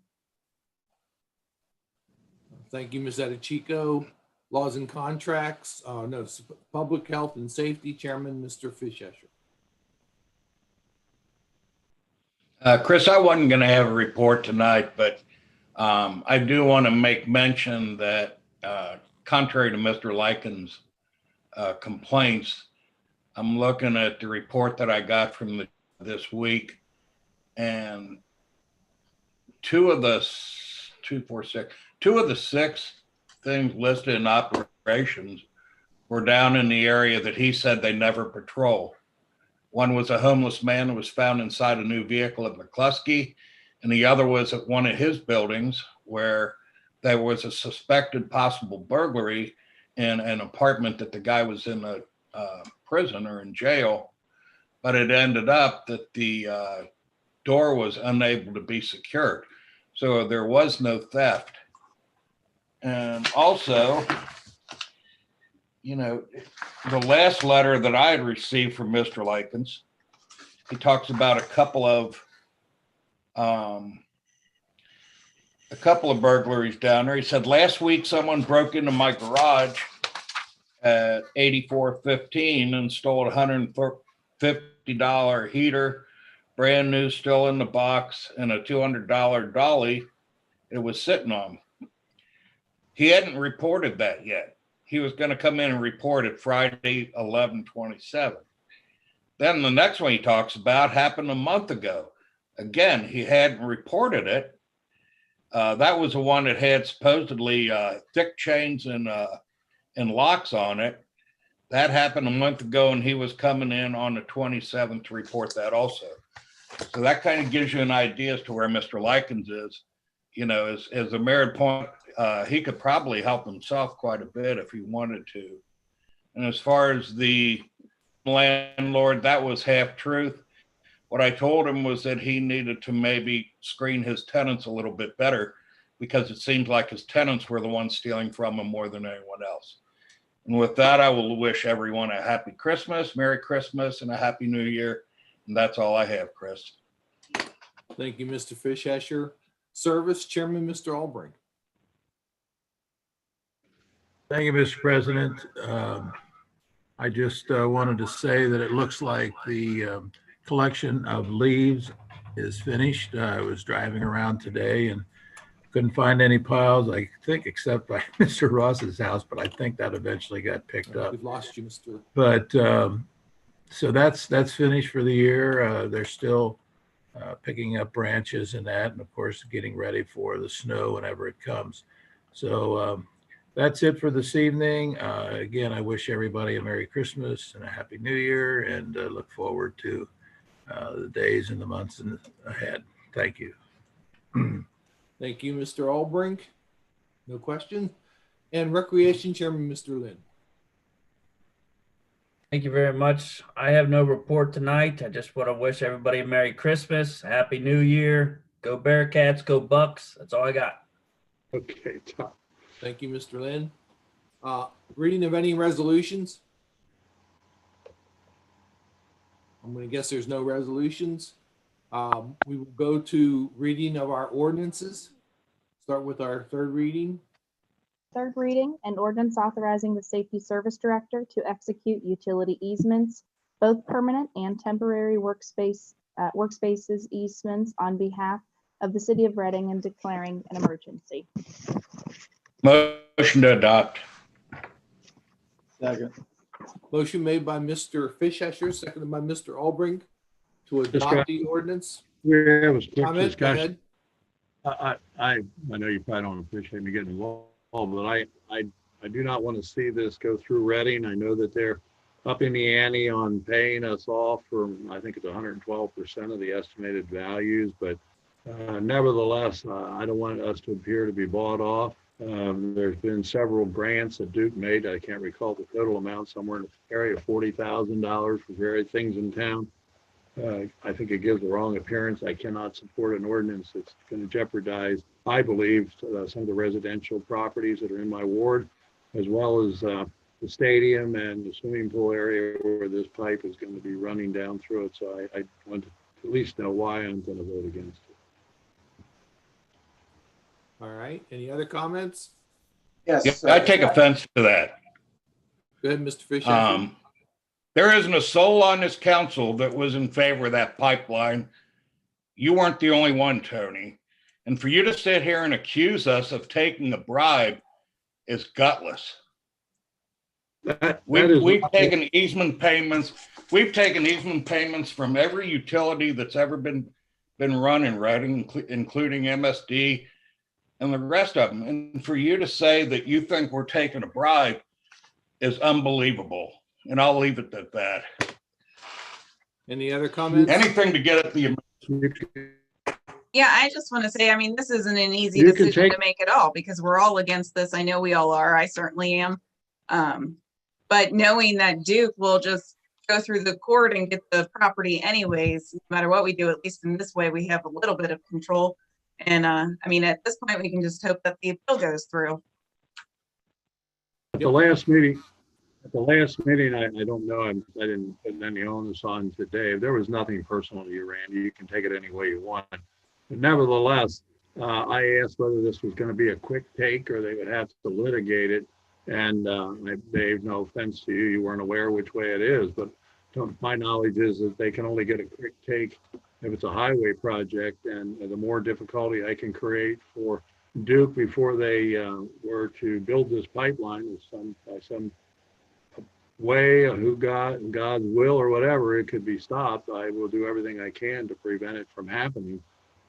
Speaker 1: Thank you, Ms. Edichico. Laws and Contracts, Public Health and Safety Chairman, Mr. Fischescher.
Speaker 7: Chris, I wasn't going to have a report tonight, but I do want to make mention that contrary to Mr. Likens' complaints, I'm looking at the report that I got from this week, and two of the 6 things listed in operations were down in the area that he said they never patrol. One was a homeless man who was found inside a new vehicle at McCluskey, and the other was at one of his buildings where there was a suspected possible burglary in an apartment that the guy was in a prison or in jail, but it ended up that the door was unable to be secured. So there was no theft. And also, the last letter that I had received from Mr. Likens, he talks about a couple of burglaries down there. He said, last week someone broke into my garage at 8415 and stole a $150 heater, brand new, still in the box, and a $200 dolly it was sitting on. He hadn't reported that yet. He was going to come in and report it Friday, 11/27. Then the next one he talks about happened a month ago. Again, he hadn't reported it. That was the one that had supposedly thick chains and locks on it. That happened a month ago, and he was coming in on the 27th to report that also. So that kind of gives you an idea as to where Mr. Likens is. As the mayor point, he could probably help himself quite a bit if he wanted to. And as far as the landlord, that was half truth. What I told him was that he needed to maybe screen his tenants a little bit better, because it seems like his tenants were the ones stealing from him more than anyone else. And with that, I will wish everyone a happy Christmas, Merry Christmas, and a Happy New Year. And that's all I have, Chris.
Speaker 1: Thank you, Mr. Fischescher. Service Chairman, Mr. Albrecht.
Speaker 3: Thank you, Mr. President. I just wanted to say that it looks like the collection of leaves is finished. I was driving around today and couldn't find any piles, I think, except by Mr. Ross's house, but I think that eventually got picked up.
Speaker 1: We've lost you, Mr.
Speaker 3: But so that's finished for the year. They're still picking up branches and that, and of course, getting ready for the snow whenever it comes. So that's it for this evening. Again, I wish everybody a Merry Christmas and a Happy New Year, and look forward to the days and the months ahead. Thank you.
Speaker 1: Thank you, Mr. Albrecht. No question. And Recreation Chairman, Mr. Lynn.
Speaker 13: Thank you very much. I have no report tonight. I just want to wish everybody a Merry Christmas, Happy New Year. Go Bearcats, go Bucks. That's all I got.
Speaker 3: Okay, Tom.
Speaker 1: Thank you, Mr. Lynn. Reading of any resolutions? I'm going to guess there's no resolutions. We will go to reading of our ordinances. Start with our third reading.
Speaker 2: Third reading, an ordinance authorizing the Safety Service Director to execute utility easements, both permanent and temporary workspaces easements on behalf of the city of Reading and declaring an emergency.
Speaker 7: Motion to adopt.
Speaker 5: Second.
Speaker 1: Motion made by Mr. Fishesher, seconded by Mr. Albrecht to adopt
Speaker 3: Discuss-
Speaker 1: the ordinance.
Speaker 3: We have a quick
Speaker 1: Comment, go
Speaker 3: discussion.
Speaker 1: ahead.
Speaker 3: I know you probably don't appreciate me getting involved, but I do not want to see this go through Reading. I know that they're upping the ante on paying us off for, I think it's 112% of the estimated values, but nevertheless, I don't want us to appear to be bought off. There's been several grants that Duke made. I can't recall the total amount, somewhere in the area of $40,000 for various things in town. I think it gives the wrong appearance. I cannot support an ordinance that's going to jeopardize, I believe, some of the residential properties that are in my ward, as well as the stadium and the swimming pool area where this pipe is going to be running down through it. So I want to at least know why I'm going to vote against it.
Speaker 1: All right. Any other comments?
Speaker 5: Yes.
Speaker 7: Yeah, I take offense to that.
Speaker 1: Go ahead, Mr. Fishesher.
Speaker 7: There isn't a soul on this council that was in favor of that pipeline. You weren't the only one, Tony. And for you to sit here and accuse us of taking a bribe is gutless. We've taken easement payments. We've taken easement payments from every utility that's ever been run in Reading, including MSD and the rest of them. And for you to say that you think we're taking a bribe is unbelievable. And I'll leave it at that.
Speaker 1: Any other comments?
Speaker 7: Anything to get at the.
Speaker 12: Yeah, I just want to say, I mean, this isn't an easy
Speaker 3: You can
Speaker 12: decision
Speaker 3: take-
Speaker 12: to make at all because we're all against this. I know we all are. I certainly am. But knowing that Duke will just go through the court and get the property anyways, no matter what we do, at least in this way, we have a little bit of control. And I mean, at this point, we can just hope that the appeal goes through.
Speaker 3: At the last meeting, I don't know, I didn't put any onus on today. There was nothing personal to you, Randy. You can take it any way you want. But nevertheless, I asked whether this was going to be a quick take or they would have to litigate it. And I gave no offense to you. You weren't aware which way it is, but my knowledge is that they can only get a quick take if it's a highway project. And the more difficulty I can create for Duke before they were to build this pipeline by some way of God's will or whatever, it could be stopped. I will do everything I can to prevent it from happening.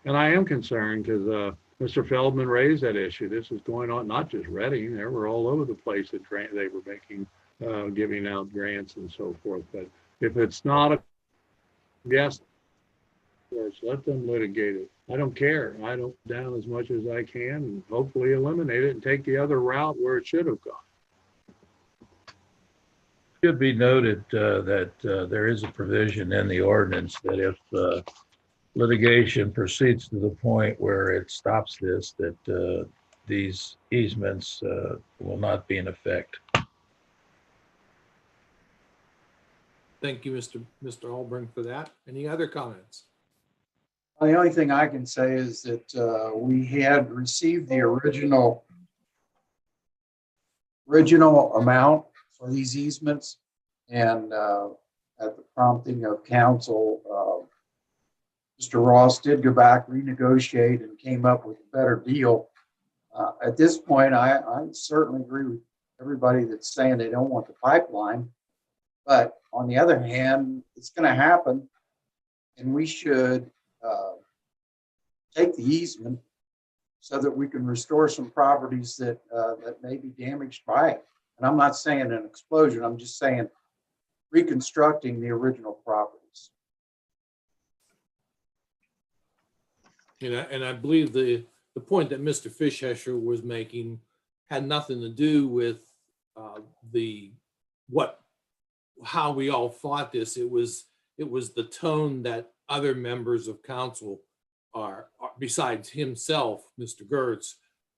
Speaker 3: And I am concerned because Mr. Feldman raised that issue. This is going on, not just Reading. They were all over the place that they were making, giving out grants and so forth. But if it's not a yes, let them litigate it. I don't care. I don't down as much as I can and hopefully eliminate it and take the other route where it should have gone.
Speaker 14: Should be noted that there is a provision in the ordinance that if litigation proceeds to the point where it stops this, that these easements will not be in effect.
Speaker 1: Thank you, Mr. Albrecht, for that. Any other comments?
Speaker 5: The only thing I can say is that we had received the original amount for these easements, and at the prompting of council, Mr. Ross did go back, renegotiate, and came up with a better deal. At this point, I certainly agree with everybody that's saying they don't want the pipeline, but on the other hand, it's going to happen, and we should take the easement so that we can restore some properties that may be damaged by it. And I'm not saying an explosion, I'm just saying reconstructing the original properties.
Speaker 1: And I believe the the point that Mr. Fishesher was making had nothing to do with how we all fought this. It was the tone that other members of council are besides himself, Mr. Gertz,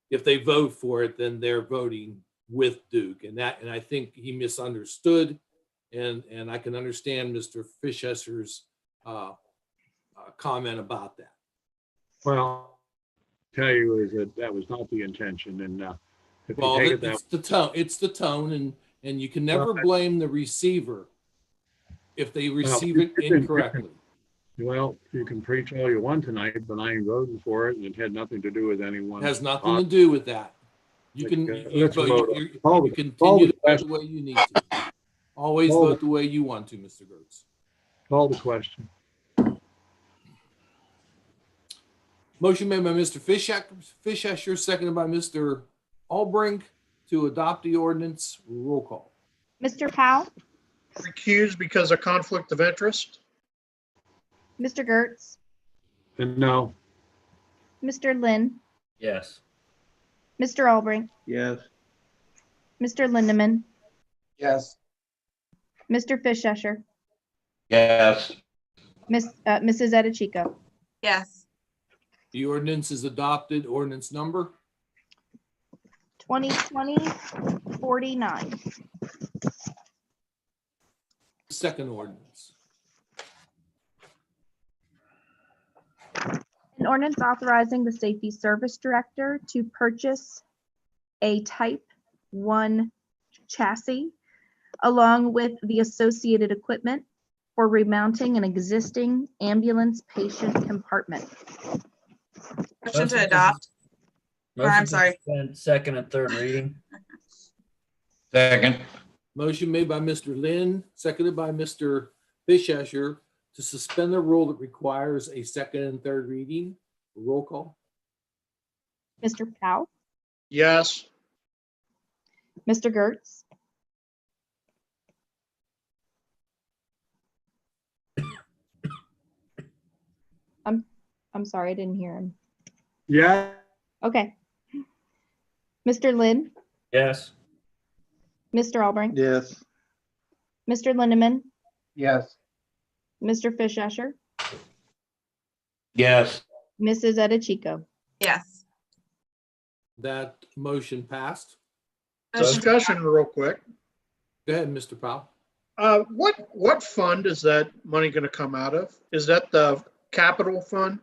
Speaker 1: if they vote for it, then they're voting with Duke, and I think he misunderstood, and I can understand Mr. Fishesser's comment about that.
Speaker 3: Well, tell you is that was not the intention, and if you
Speaker 1: Well,
Speaker 3: take it that
Speaker 1: it's the tone. It's the tone, and you can never
Speaker 3: Well,
Speaker 1: blame the receiver if they receive it incorrectly.
Speaker 3: well, you can preach all you want tonight, but I ain't voting for it, and it had nothing to do with anyone.
Speaker 1: It has nothing to do with that. You can
Speaker 3: Let's vote.
Speaker 1: you
Speaker 3: Call the
Speaker 1: continue to vote
Speaker 3: question.
Speaker 1: the way you need to. Always
Speaker 3: Call
Speaker 1: vote the way you want to, Mr. Gertz.
Speaker 3: Call the question.
Speaker 1: Motion made by Mr. Fishesher, seconded by Mr. Albrecht to adopt the ordinance. Roll call.
Speaker 2: Mr. Powell,
Speaker 11: Recused because of conflict of interest.
Speaker 2: Mr. Gertz,
Speaker 3: And no,
Speaker 2: Mr. Lynn,
Speaker 13: Yes.
Speaker 2: Mr. Albrecht,
Speaker 5: Yes.
Speaker 2: Mr. Lindeman,
Speaker 5: Yes.
Speaker 2: Mr. Fishesher,
Speaker 7: Yes.
Speaker 2: Mrs. Edichico.
Speaker 12: Yes.
Speaker 1: The ordinance is adopted. Ordinance number
Speaker 2: 2020-49.
Speaker 1: second ordinance.
Speaker 2: An ordinance authorizing the Safety Service Director to purchase a Type 1 chassis along with the associated equipment for remounting an existing ambulance patient compartment.
Speaker 12: Motion to adopt. Or, I'm
Speaker 13: Motion to
Speaker 12: sorry.
Speaker 13: suspend second and third reading.
Speaker 7: Second.
Speaker 1: Motion made by Mr. Lynn, seconded by Mr. Fishesher to suspend the rule that requires a second and third reading. Roll call.
Speaker 2: Mr. Powell,
Speaker 11: Yes.
Speaker 2: Mr. Gertz, I'm sorry, I didn't hear him.
Speaker 3: yeah,
Speaker 2: Okay. Mr. Lynn,
Speaker 13: Yes.
Speaker 2: Mr. Albrecht,
Speaker 5: Yes.
Speaker 2: Mr. Lindeman,
Speaker 5: Yes.
Speaker 2: Mr. Fishesher,
Speaker 7: Yes.
Speaker 2: Mrs. Edichico.
Speaker 12: Yes.
Speaker 1: That motion passed.
Speaker 12: Motion to
Speaker 11: Discussion real quick.
Speaker 1: Go ahead, Mr. Powell.
Speaker 11: What fund is that money going to come out of? Is that the capital fund?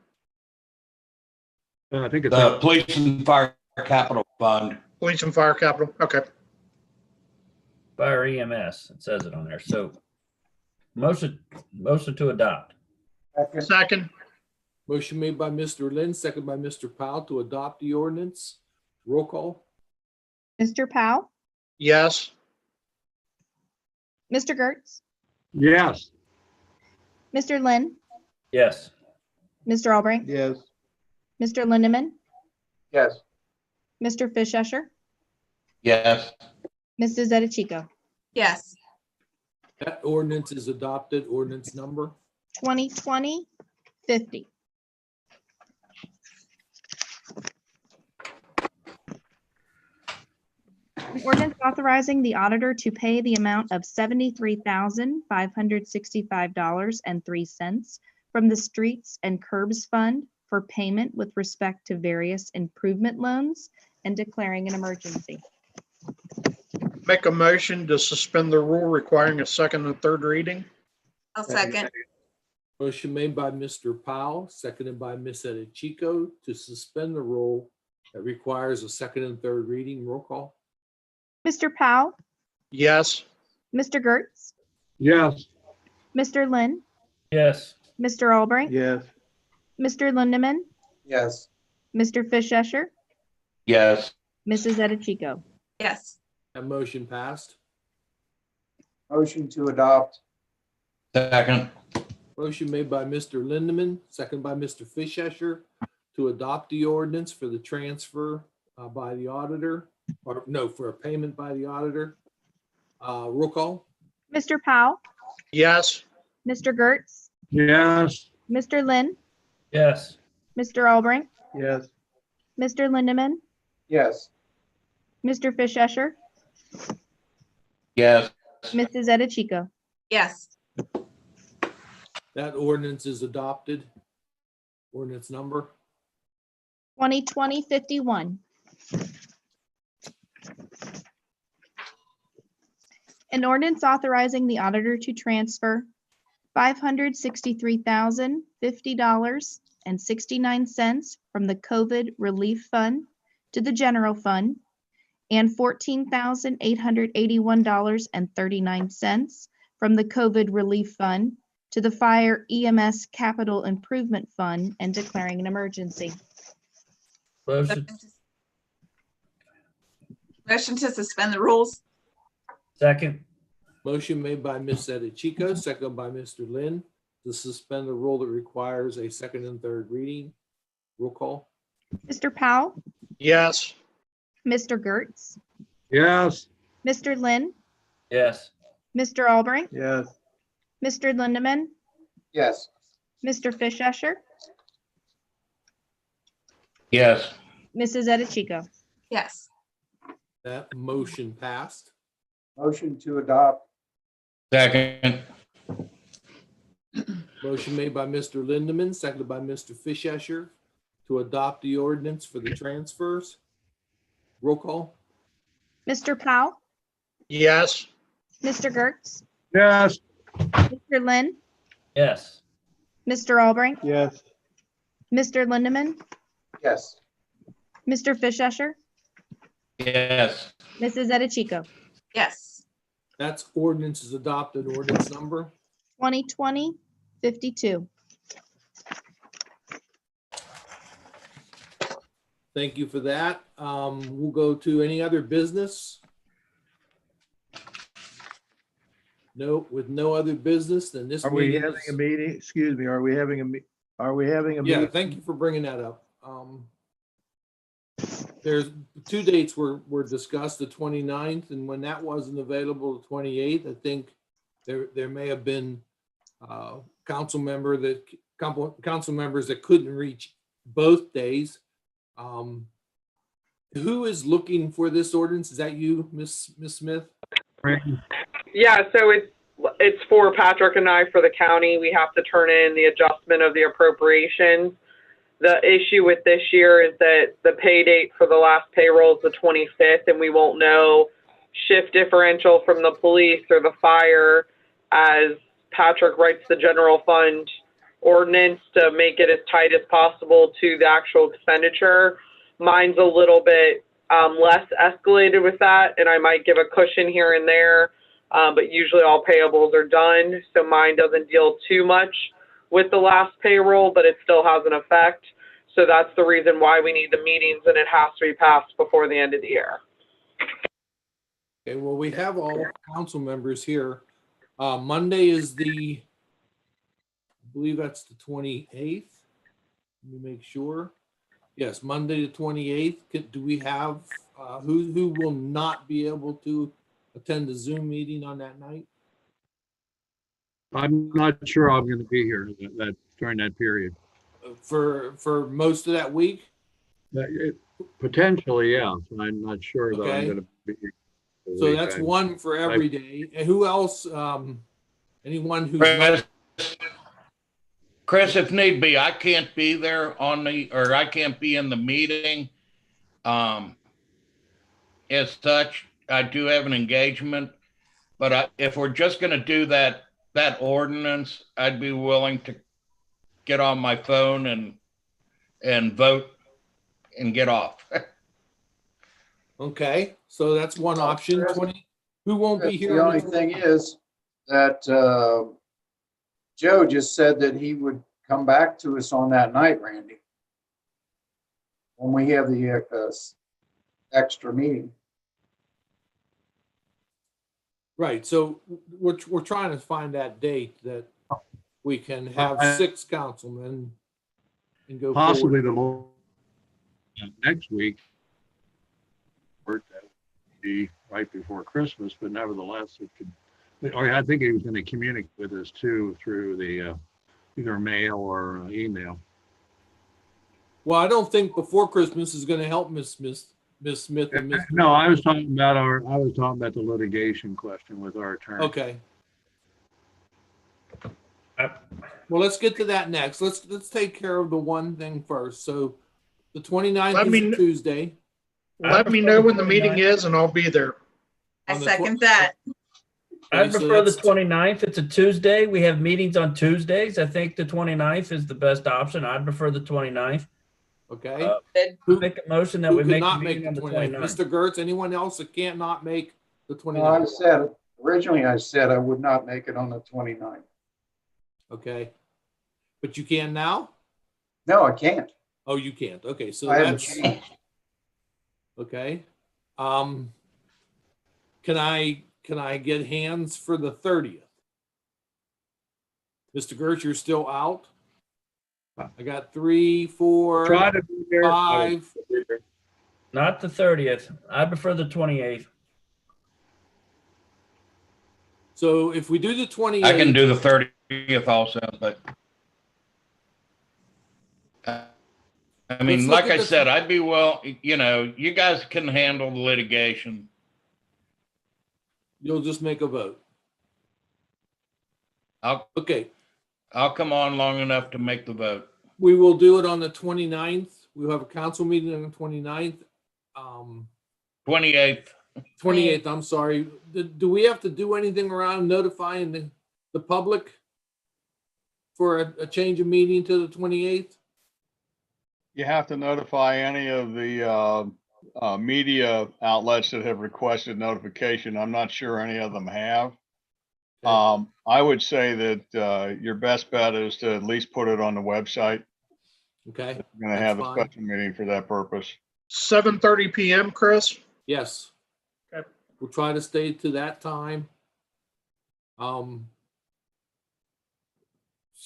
Speaker 3: I think it's
Speaker 7: The Police and Fire Capital Fund.
Speaker 11: Police and Fire Capital? Okay.
Speaker 13: Fire EMS, it says it on there. So motion to adopt.
Speaker 11: Second.
Speaker 1: Motion made by Mr. Lynn, seconded by Mr. Powell to adopt the ordinance. Roll call.
Speaker 2: Mr. Powell,
Speaker 11: Yes.
Speaker 2: Mr. Gertz,
Speaker 3: yes.
Speaker 2: Mr. Lynn,
Speaker 13: Yes.
Speaker 2: Mr. Albrecht,
Speaker 5: Yes.
Speaker 2: Mr. Lindeman,
Speaker 5: Yes.
Speaker 2: Mr. Fishesher,
Speaker 7: Yes.
Speaker 2: Mrs. Edichico.
Speaker 12: Yes.
Speaker 1: That ordinance is adopted. Ordinance number
Speaker 2: 2020-50. An ordinance authorizing the auditor to pay the amount of $73,565.03 from the Streets and Curbs Fund for payment with respect to various improvement loans and declaring an emergency.
Speaker 11: Make a motion to suspend the rule requiring a second and third reading.
Speaker 12: I'll second.
Speaker 1: motion made by Mr. Powell, seconded by Ms. Edichico to suspend the rule that requires a second and third reading. Roll call.
Speaker 2: Mr. Powell,
Speaker 11: Yes.
Speaker 2: Mr. Gertz,
Speaker 3: Yes.
Speaker 2: Mr. Lynn,
Speaker 13: Yes.
Speaker 2: Mr. Albrecht,
Speaker 5: Yes.
Speaker 2: Mr. Lindeman,
Speaker 5: Yes.
Speaker 2: Mr. Fishesher,
Speaker 7: Yes.
Speaker 2: Mrs. Edichico.
Speaker 12: Yes.
Speaker 1: That motion passed.
Speaker 5: Motion to adopt.
Speaker 7: Second.
Speaker 1: Motion made by Mr. Lindeman, seconded by Mr. Fishesher to adopt the ordinance for the transfer by the auditor, or no, for a payment by the auditor. Roll call.
Speaker 2: Mr. Powell,
Speaker 11: Yes.
Speaker 2: Mr. Gertz,
Speaker 3: Yes.
Speaker 2: Mr. Lynn,
Speaker 13: Yes.
Speaker 2: Mr. Albrecht,
Speaker 5: Yes.
Speaker 2: Mr. Lindeman,
Speaker 5: Yes.
Speaker 2: Mr. Fischescher,
Speaker 7: Yes.
Speaker 2: Mrs. Edichico.
Speaker 12: Yes.
Speaker 1: That ordinance is adopted. Ordinance number.
Speaker 2: 2020-51. An ordinance authorizing the auditor to transfer $563,050.69 from the COVID Relief Fund to the General Fund and $14,881.39 from the COVID Relief Fund to the Fire EMS Capital Improvement Fund and declaring an emergency.
Speaker 13: Motion.
Speaker 12: Motion to suspend the rules.
Speaker 13: Second.
Speaker 1: Motion made by Ms. Edichico, seconded by Mr. Lynn, to suspend the rule that requires a second and third reading. Roll call.
Speaker 2: Mr. Powell,
Speaker 11: Yes.
Speaker 2: Mr. Gertz,
Speaker 3: Yes.
Speaker 2: Mr. Lynn,
Speaker 13: Yes.
Speaker 2: Mr. Albrecht,
Speaker 5: Yes.
Speaker 2: Mr. Lindeman,
Speaker 5: Yes.
Speaker 2: Mr. Fischescher,
Speaker 7: Yes.
Speaker 2: Mrs. Edichico.
Speaker 12: Yes.
Speaker 1: That motion passed.
Speaker 5: Motion to adopt.
Speaker 7: Second.
Speaker 1: Motion made by Mr. Lindeman, seconded by Mr. Fischescher, to adopt the ordinance for the transfers. Roll call.
Speaker 2: Mr. Powell,
Speaker 11: Yes.
Speaker 2: Mr. Gertz,
Speaker 3: Yes.
Speaker 2: Mr. Lynn,
Speaker 13: Yes.
Speaker 2: Mr. Albrecht,
Speaker 5: Yes.
Speaker 2: Mr. Lindeman,
Speaker 5: Yes.
Speaker 2: Mr. Fischescher,
Speaker 7: Yes.
Speaker 2: Mrs. Edichico.
Speaker 12: Yes.
Speaker 1: That's ordinance is adopted. Ordinance number.
Speaker 2: 2020-52.
Speaker 1: Thank you for that. We'll go to any other business. No, with no other business, then this
Speaker 14: Are we
Speaker 1: meeting
Speaker 14: having
Speaker 1: is-
Speaker 14: a meeting? Excuse me, are we having a meeting?
Speaker 1: Yeah, thank you for bringing that up. There's two dates were discussed, the 29th, and when that wasn't available, the 28th, I think there may have been council members that couldn't reach both days. Who is looking for this ordinance? Is that you, Miss Smith?
Speaker 10: Yeah, so it's for Patrick and I for the county. We have to turn in the adjustment of the appropriations. The issue with this year is that the pay date for the last payroll is the 25th, and we won't know shift differential from the police or the fire as Patrick writes the general fund ordinance to make it as tight as possible to the actual expenditure. Mine's a little bit less escalated with that, and I might give a cushion here and there, but usually all payables are done, so mine doesn't deal too much with the last payroll, but it still has an effect. So that's the reason why we need the meetings, and it has to be passed before the end of the year.
Speaker 1: Okay, well, we have all council members here. Monday is I believe that's the 28th. Let me make sure. Yes, Monday the 28th. Do we have, who will not be able to attend the Zoom meeting on that night?
Speaker 3: I'm not sure I'm going to be here during that period.
Speaker 1: For most of that week?
Speaker 3: Potentially, yeah. I'm not sure that I'm
Speaker 1: Okay.
Speaker 3: going to be here.
Speaker 1: So that's one for every day. And who else, anyone who's not?
Speaker 7: Chris, if need be, I can't be there I can't be in the meeting. As such, I do have an engagement, but if we're just going to do that ordinance, I'd be willing to get on my phone and vote and get off.
Speaker 1: Okay, so that's one option. Who won't be here?
Speaker 5: The only thing is that Joe just said that he would come back to us on that night, Randy, when we have the extra meeting.
Speaker 1: Right, so we're trying to find that date that we can have 6 councilmen and go
Speaker 3: Possibly
Speaker 1: forward.
Speaker 3: next week. That would be right before Christmas, but nevertheless, it could. I think he was going to communicate with us too through the either mail or email.
Speaker 1: Well, I don't think before Christmas is gonna help Miss Smith and Miss.
Speaker 3: No, I was talking about the litigation question with our attorney.
Speaker 1: Okay. Well, let's get to that next. Let's take care of the one thing first. So the 29th
Speaker 11: Let
Speaker 1: is
Speaker 11: me
Speaker 1: a Tuesday.
Speaker 11: Let me know when the meeting is and I'll be there.
Speaker 12: I
Speaker 1: On the
Speaker 12: second that.
Speaker 13: I
Speaker 1: Okay, so
Speaker 13: prefer the
Speaker 1: that's-
Speaker 13: 29th. It's a Tuesday. We have meetings on Tuesdays. I think the 29th is the best option. I'd prefer the 29th.
Speaker 1: Okay.
Speaker 13: Who make a motion that
Speaker 1: Who
Speaker 13: we
Speaker 1: could
Speaker 13: make
Speaker 1: not
Speaker 13: the
Speaker 1: make
Speaker 13: meeting
Speaker 1: the
Speaker 13: on the
Speaker 1: 29th?
Speaker 13: 29th?
Speaker 1: Mr. Gertz, anyone else that can't not make the
Speaker 5: No, I
Speaker 1: 29th?
Speaker 5: said, originally I said I would not make it on the 29th.
Speaker 1: Okay. But you can now?
Speaker 5: No, I can't.
Speaker 1: Oh, you can't. Okay, so
Speaker 5: I haven't
Speaker 1: that's
Speaker 5: changed.
Speaker 1: okay. Can I get hands for the 30th? Mr. Gertz, you're still out? I got 3, 4,
Speaker 3: Try to be there.
Speaker 1: 5.
Speaker 13: Not the 30th. I prefer the 28th.
Speaker 1: So if we do the 28th.
Speaker 7: I can do the 30th also, but I mean,
Speaker 1: Let's look
Speaker 7: like
Speaker 1: at
Speaker 7: I
Speaker 1: the-
Speaker 7: said, I'd be you guys can handle the litigation.
Speaker 1: You'll just make a vote.
Speaker 7: I'll come on long enough to make the vote.
Speaker 1: We will do it on the 29th. We'll have a council meeting on the 29th.
Speaker 7: 28th.
Speaker 1: 28th, I'm sorry. Do we have to do anything around notifying the public for a change of meeting to the 28th?
Speaker 3: You have to notify any of the media outlets that have requested notification. I'm not sure any of them have. I would say that your best bet is to at least put it on the website.
Speaker 1: Okay.
Speaker 3: We're going to have a special meeting for that purpose.
Speaker 11: 7:30 p.m., Chris?
Speaker 1: Yes.
Speaker 11: Okay.
Speaker 1: We'll try to stay to that time. So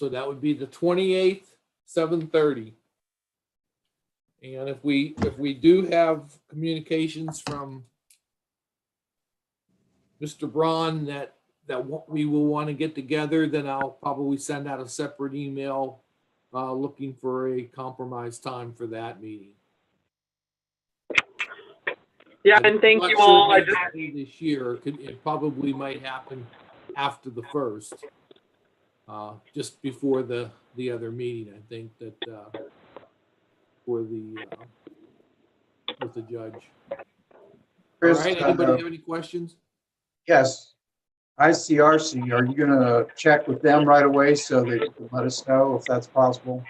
Speaker 1: that would be the 28th, 7:30. And if we do have communications from Mr. Braun that we will want to get together, then I'll probably send out a separate email looking for a compromise time for that meeting.
Speaker 10: Yeah, and thank
Speaker 1: I'm
Speaker 10: you
Speaker 1: not sure
Speaker 10: all. I
Speaker 1: if
Speaker 10: just
Speaker 1: it's this year. It probably might happen after the 1st, just before the other meeting. I think that for the with the judge.
Speaker 5: Chris,
Speaker 1: All right. Anybody have any questions?
Speaker 5: Yes. ICRC, are you gonna check with them right away so they can let us know if that's possible?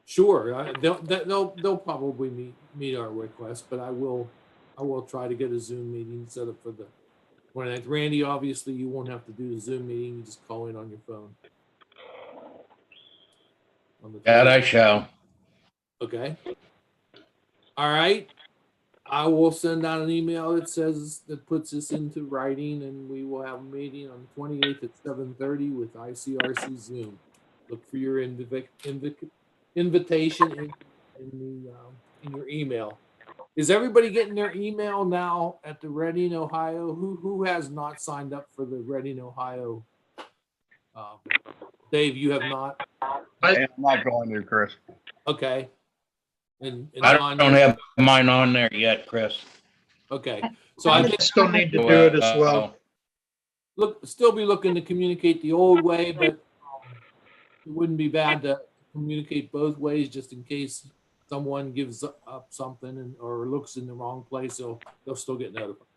Speaker 1: Sure. They'll probably meet our request, but I will try to get a Zoom meeting set up for the 29th. Randy, obviously you won't have to do the Zoom meeting. You just call in on your phone.
Speaker 7: That I shall.
Speaker 1: Okay. All right. I will send out an email that puts this into writing, and we will have a meeting on the 28th at 7:30 with ICRC Zoom. Look for your invitation in your email. Is everybody getting their email now at the Reading, Ohio? Who has not signed up for the Reading, Ohio? Dave, you have not?
Speaker 3: I'm not going to, Chris.
Speaker 1: Okay. And
Speaker 7: I
Speaker 1: Don,
Speaker 7: don't have mine on there yet, Chris.
Speaker 1: okay. So I think
Speaker 11: Still need to do it as well.
Speaker 1: still be looking to communicate the old way, but it wouldn't be bad to communicate both ways just in case someone gives up something or looks in the wrong place, so they'll still get notified.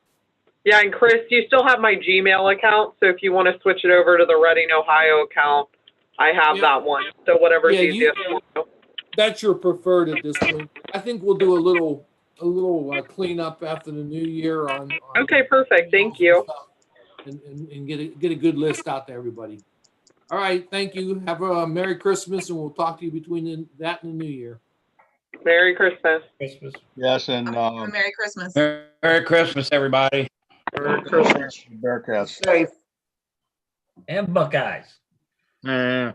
Speaker 10: yeah, and Chris, you still have my Gmail account, so if you want to switch it over to the Reading, Ohio account, I have that one. So whatever's easiest.
Speaker 1: That's your preferred at this point. I think we'll do a little cleanup after the new year on
Speaker 10: Okay, perfect. Thank you.
Speaker 1: and get a good list out to everybody. All right, thank you. Have a Merry Christmas, and we'll talk to you between that and the New Year.
Speaker 10: Merry Christmas.
Speaker 13: Christmas.
Speaker 3: Yes, and
Speaker 12: Merry Christmas.
Speaker 7: Merry Christmas, everybody.
Speaker 11: Merry Christmas.
Speaker 3: Bearcats.
Speaker 5: Safe.
Speaker 13: And Buckeyes.
Speaker 3: Yeah.